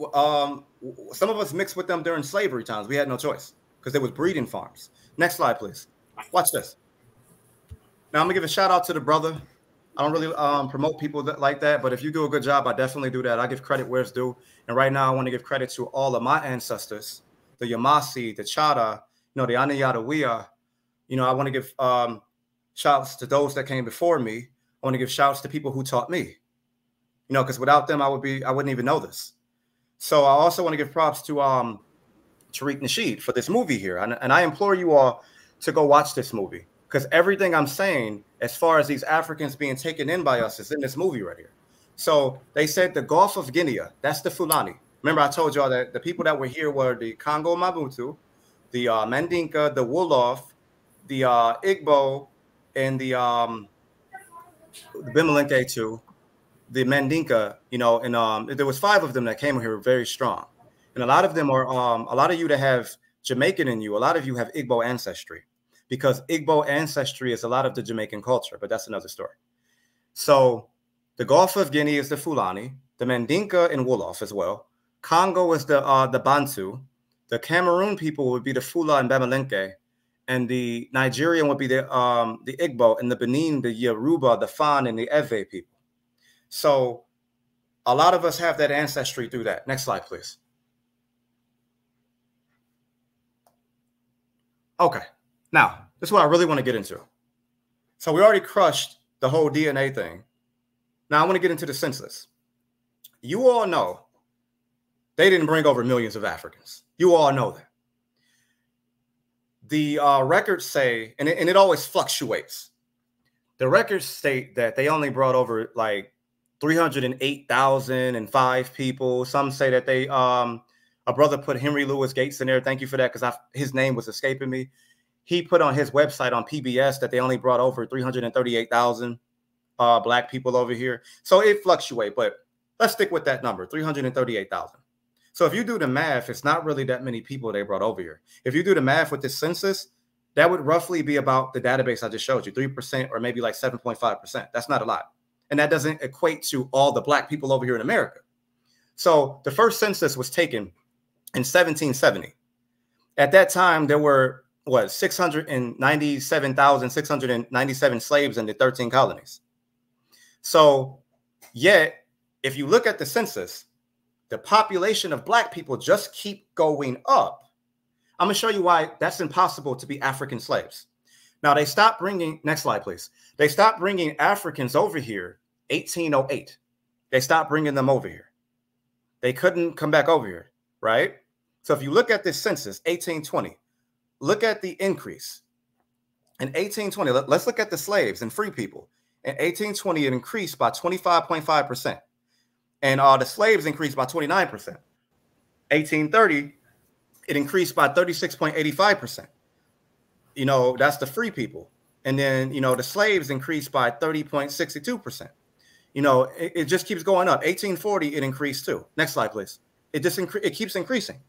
some of us mixed with them during slavery times. We had no choice because there was breeding farms. Next slide, please. Watch this. Now I'm gonna give a shout out to the brother. I don't really promote people like that, but if you do a good job, I definitely do that. I give credit where it's due. And right now I want to give credit to all of my ancestors, the Yamasi, the Chada, you know, the Anayatawiya. You know, I want to give shouts to those that came before me. I want to give shouts to people who taught me, you know, because without them, I wouldn't even know this. So I also want to give props to Tariq Nasheed for this movie here. And I implore you all to go watch this movie, because everything I'm saying as far as these Africans being taken in by us is in this movie right here. So they said the Gulf of Guinea, that's the Fulani. Remember, I told y'all that the people that were here were the Congo Mabutu, the Mandinka, the Wolof, the Igbo, and the Bimalenke too, the Mandinka, you know, and there was 5 of them that came here very strong. And a lot of them are, a lot of you that have Jamaican in you, a lot of you have Igbo ancestry, because Igbo ancestry is a lot of the Jamaican culture, but that's another story. So the Gulf of Guinea is the Fulani, the Mandinka and Wolof as well. Congo is the Bantu. The Cameroon people would be the Fula and Bamalenke, and the Nigerian would be the Igbo, and the Benin, the Yoruba, the Fan, and the Ewe people. So a lot of us have that ancestry through that. Next slide, please. Okay, now this is what I really want to get into. So we already crushed the whole DNA thing. Now I want to get into the census. You all know they didn't bring over millions of Africans. You all know that. The records say, and it always fluctuates. The records state that they only brought over like 308,005 people. Some say that they, a brother put Henry Louis Gates in there. Thank you for that, because his name was escaping me. He put on his website on PBS that they only brought over 338,000 black people over here. So it fluctuates, but let's stick with that number, 338,000. So if you do the math, it's not really that many people they brought over here. If you do the math with this census, that would roughly be about the database I just showed you, 3% or maybe like 7.5%. That's not a lot. And that doesn't equate to all the black people over here in America. So the first census was taken in 1770. At that time, there were, 697,697 slaves in the 13 colonies. So yet, if you look at the census, the population of black people just keep going up. I'm going to show you why that's impossible to be African slaves. Now, they stopped bringing, next slide, please. They stopped bringing Africans over here 1808. They stopped bringing them over here. They couldn't come back over here, right? So if you look at this census, 1820, look at the increase. In 1820, let's look at the slaves and free people. In 1820, it increased by 25.5%. And the slaves increased by 29%. 1830, it increased by 36.85%. You know, that's the free people. And then, you know, the slaves increased by 30.62%. You know, it just keeps going up. 1840, it increased too. Next slide, please. It keeps increasing.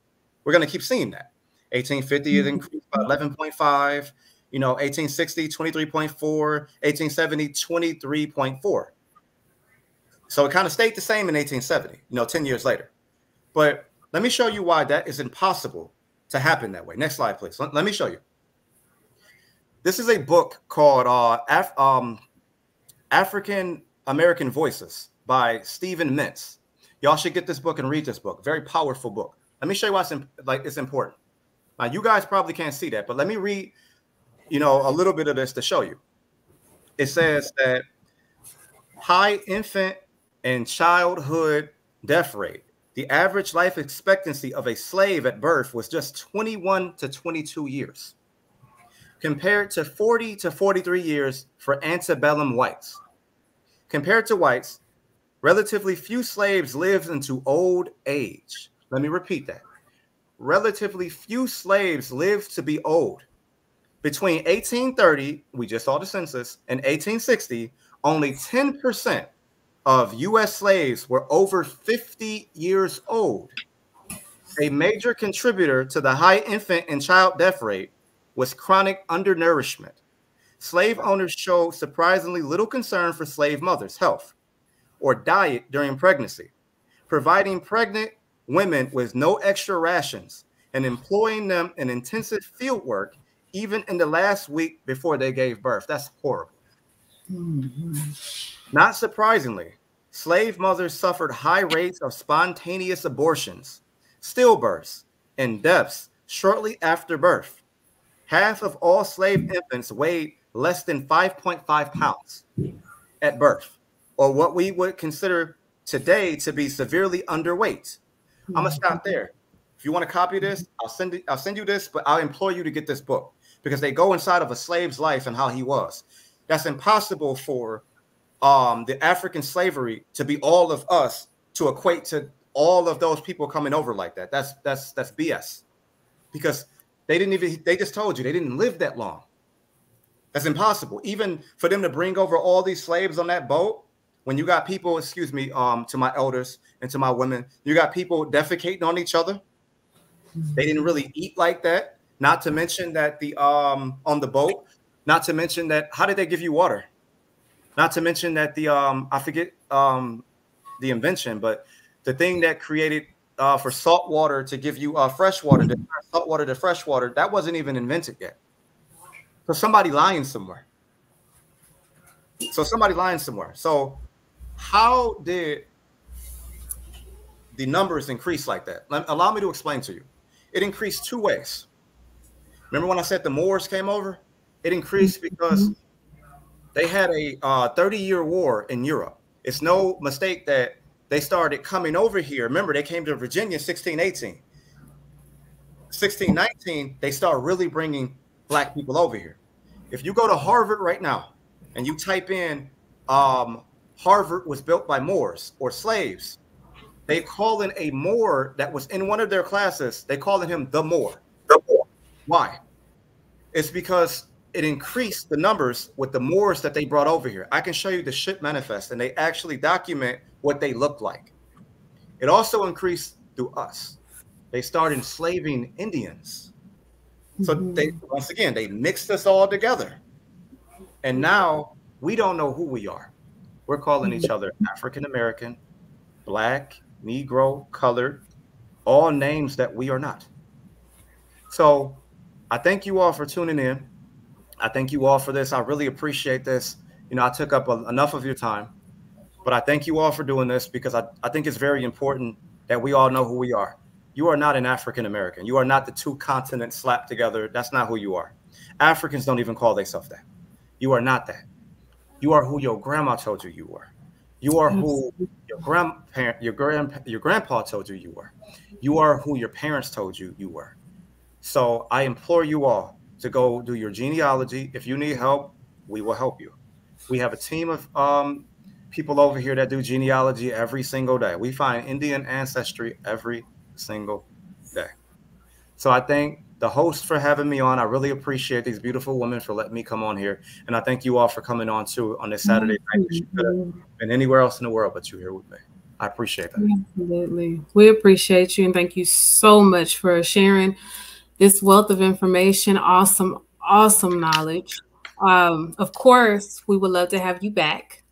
We're going to keep seeing that. 1850, it increased by 11.5. You know, 1860, 23.4. 1870, 23.4. So it kind of stayed the same in 1870, you know, 10 years later. But let me show you why that is impossible to happen that way. Next slide, please. Let me show you. This is a book called African American Voices by Stephen Mintz. Y'all should get this book and read this book. Very powerful book. Let me show you why it's important. Now, you guys probably can't see that, but let me read, a little bit of this to show you. It says that high infant and childhood death rate. The average life expectancy of a slave at birth was just 21 to 22 years, compared to 40 to 43 years for antebellum whites. Compared to whites, relatively few slaves lived into old age. Let me repeat that. Relatively few slaves lived to be old. Between 1830, we just saw the census, and 1860, only 10% of U.S. slaves were over 50 years old. A major contributor to the high infant and child death rate was chronic undernourishment. Slave owners showed surprisingly little concern for slave mothers' health or diet during pregnancy, providing pregnant women with no extra rations and employing them in intensive field work even in the last week before they gave birth. That's horrible. Mm-hmm. Not surprisingly, slave mothers suffered high rates of spontaneous abortions, stillbirths, and deaths shortly after birth. Half of all slave infants weighed less than 5.5 pounds at birth, or what we would consider today to be severely underweight. I'm gonna stop there. If you want to copy this, I'll send you this, but I'll implore you to get this book because they go inside of a slave's life and how he was. That's impossible for the African slavery to be all of us to equate to all of those people coming over like that. That's BS, because they just told you they didn't live that long. That's impossible. Even for them to bring over all these slaves on that boat, when you got people, to my elders and to my women, you got people defecating on each other. They didn't really eat like that. Not to mention that on the boat, not to mention that, how did they give you water? Not to mention that I forget the invention, but the thing that created for salt water to give you fresh water, salt water to fresh water, that wasn't even invented yet. So somebody lying somewhere. So how did the numbers increase like that? Allow me to explain to you. It increased two ways. Remember when I said the Moors came over? It increased because they had a 30-year war in Europe. It's no mistake that they started coming over here. Remember, they came to Virginia in 1618. 1619, they start really bringing Black people over here. If you go to Harvard right now and you type in Harvard was built by Moors or slaves, they call in a Moor that was in one of their classes, they call him the Moor. Why? It's because it increased the numbers with the Moors that they brought over here. I can show you the ship manifest, and they actually document what they looked like. It also increased through us. They started enslaving Indians. So once again, they mixed us all together. And now we don't know who we are. We're calling each other African American, Black, Negro, colored, all names that we are not. So I thank you all for tuning in. I thank you all for this. I really appreciate this. I took up enough of your time, but I thank you all for doing this because I think it's very important that we all know who we are. You are not an African American. You are not the two continents slapped together. That's not who you are. Africans don't even call themselves that. You are not that. You are who your grandma told you you were. You are who your grandpa told you you were. You are who your parents told you you were. So I implore you all to go do your genealogy. If you need help, we will help you. We have a team of people over here that do genealogy every single day. We find Indian ancestry every single day. So I thank the host for having me on. I really appreciate these beautiful women for letting me come on here. And I thank you all for coming on too on this Saturday night. You could have been anywhere else in the world, but you're here with me. I appreciate that. Absolutely. We appreciate you. And thank you so much for sharing this wealth of information. Awesome knowledge. Of course, we would love to have you back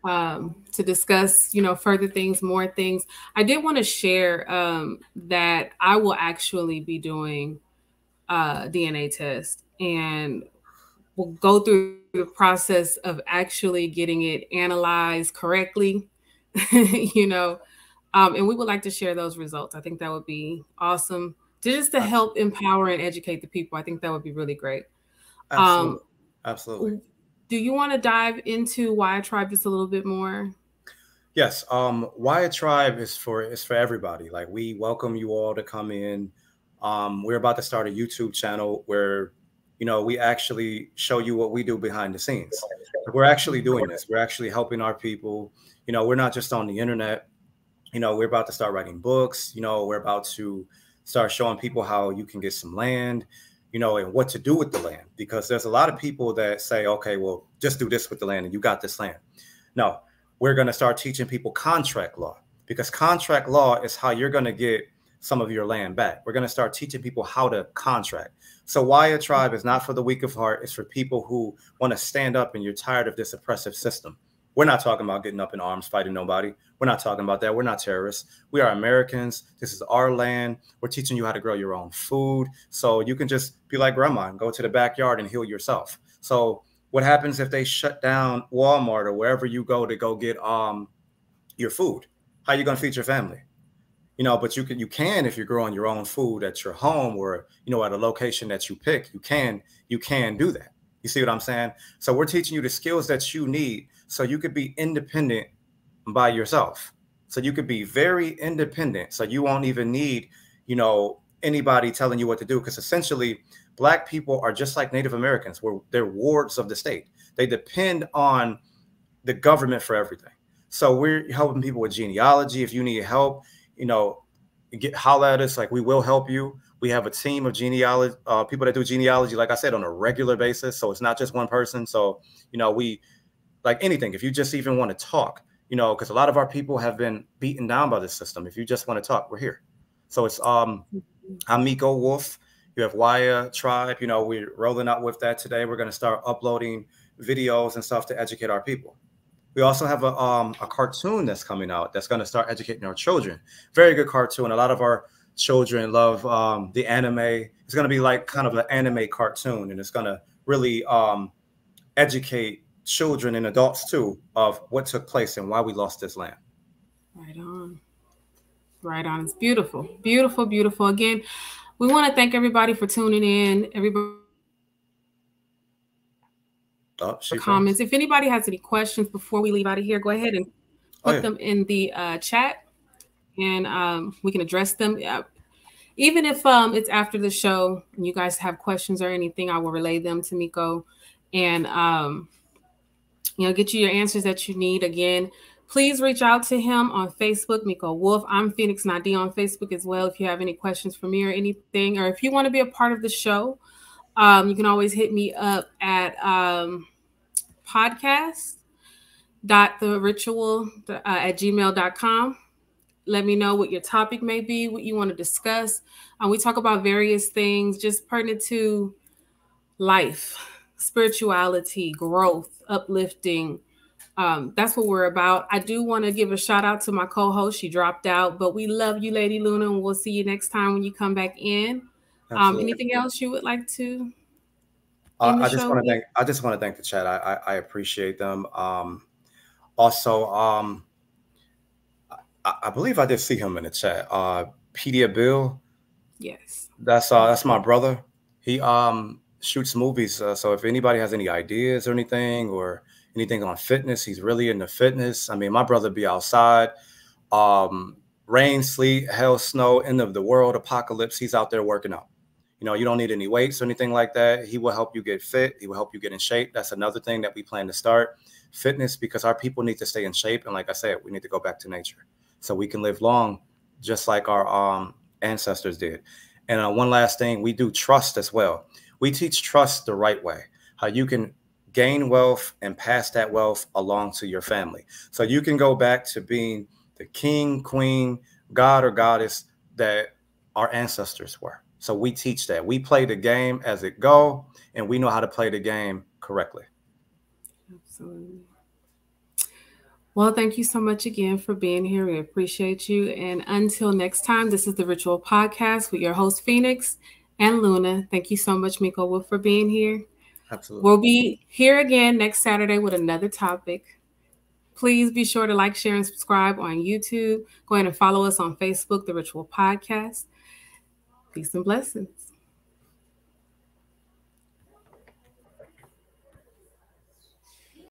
to discuss, further things, more things. I did want to share that I will actually be doing a DNA test, and we'll go through the process of actually getting it analyzed correctly, And we would like to share those results. I think that would be awesome to help empower and educate the people. I think that would be really great. Absolutely. Absolutely. Do you want to dive into Why Tribe just a little bit more? Yes. Wyatt Tribe is for everybody. Like, we welcome you all to come in. We're about to start a YouTube channel where, we actually show you what we do behind the scenes. We're actually doing this. We're actually helping our people. We're not just on the internet. We're about to start writing books. We're about to start showing people how you can get some land, and what to do with the land. Because there's a lot of people that say, okay, well, just do this with the land and you got this land. No, we're going to start teaching people contract law, because contract law is how you're going to get some of your land back. We're going to start teaching people how to contract. So Wyatt Tribe is not for the weak of heart. It's for people who want to stand up and you're tired of this oppressive system. We're not talking about getting up in arms, fighting nobody. We're not talking about that. We're not terrorists. We are Americans. This is our land. We're teaching you how to grow your own food. So you can just be like grandma and go to the backyard and heal yourself. So what happens if they shut down Walmart or wherever you go to go get your food? How are you going to feed your family? But you can if you're growing your own food at your home or, at a location that you pick, you can do that. You see what I'm saying? So we're teaching you the skills that you need so you could be independent by yourself. So you could be very independent. So you won't even need, anybody telling you what to do. Because essentially, Black people are just like Native Americans, where they're wards of the state. They depend on the government for everything. So we're helping people with genealogy. If you need help, holler at us. Like, we will help you. We have a team of genealogy people that do genealogy, like I said, on a regular basis. So it's not just one person. So, we, like anything, if you just even want to talk, because a lot of our people have been beaten down by this system. If you just want to talk, we're here. So it's I'm Micco Wolf. You have Wyatt Tribe. We're rolling out with that today. We're going to start uploading videos and stuff to educate our people. We also have a cartoon that's coming out that's going to start educating our children. Very good cartoon. A lot of our children love the anime. It's going to be like kind of an anime cartoon, and it's going to really educate children and adults too of what took place and why we lost this land. Right on. Right on. It's beautiful. Beautiful, beautiful. Again, we want to thank everybody for tuning in. Everybody for comments. If anybody has any questions before we leave out of here, go ahead and put them in the chat, and we can address them. Even if it's after the show and you guys have questions or anything, I will relay them to Micco, and get you your answers that you need. Again, please reach out to him on Facebook, Micco Wolf. I'm Phoenix Nadi on Facebook as well. If you have any questions for me or anything, or if you want to be a part of the show, you can always hit me up at podcast.theritual@gmail.com. Let me know what your topic may be, what you want to discuss. We talk about various things just pertinent to life, spirituality, growth, uplifting. That's what we're about. I do want to give a shout out to my co-host. She dropped out, but we love you, Lady Luna, and we'll see you next time when you come back in. Anything else you would like to? I just want to thank the chat. I appreciate them. Also, I believe I did see him in the chat. Pedia Bill. Yes. That's my brother. He shoots movies. So if anybody has any ideas or anything on fitness, he's really into fitness. I mean, my brother be outside. Rain, sleet, hell, snow, end of the world, apocalypse. He's out there working out. You don't need any weights or anything like that. He will help you get fit. He will help you get in shape. That's another thing that we plan to start. Fitness, because our people need to stay in shape. And like I said, we need to go back to nature so we can live long, just like our ancestors did. And one last thing, we do trust as well. We teach trust the right way, how you can gain wealth and pass that wealth along to your family. So you can go back to being the king, queen, god or goddess that our ancestors were. So we teach that. We play the game as it go, and we know how to play the game correctly. Absolutely. Well, thank you so much again for being here. We appreciate you. And until next time, this is the Ritual Podcast with your host, Phoenix and Luna. Thank you so much, Micco Wolf, for being here. Absolutely. We'll be here again next Saturday with another topic. Please be sure to like, share, and subscribe on YouTube. Go ahead and follow us on Facebook, The Ritual Podcast. Peace and blessings.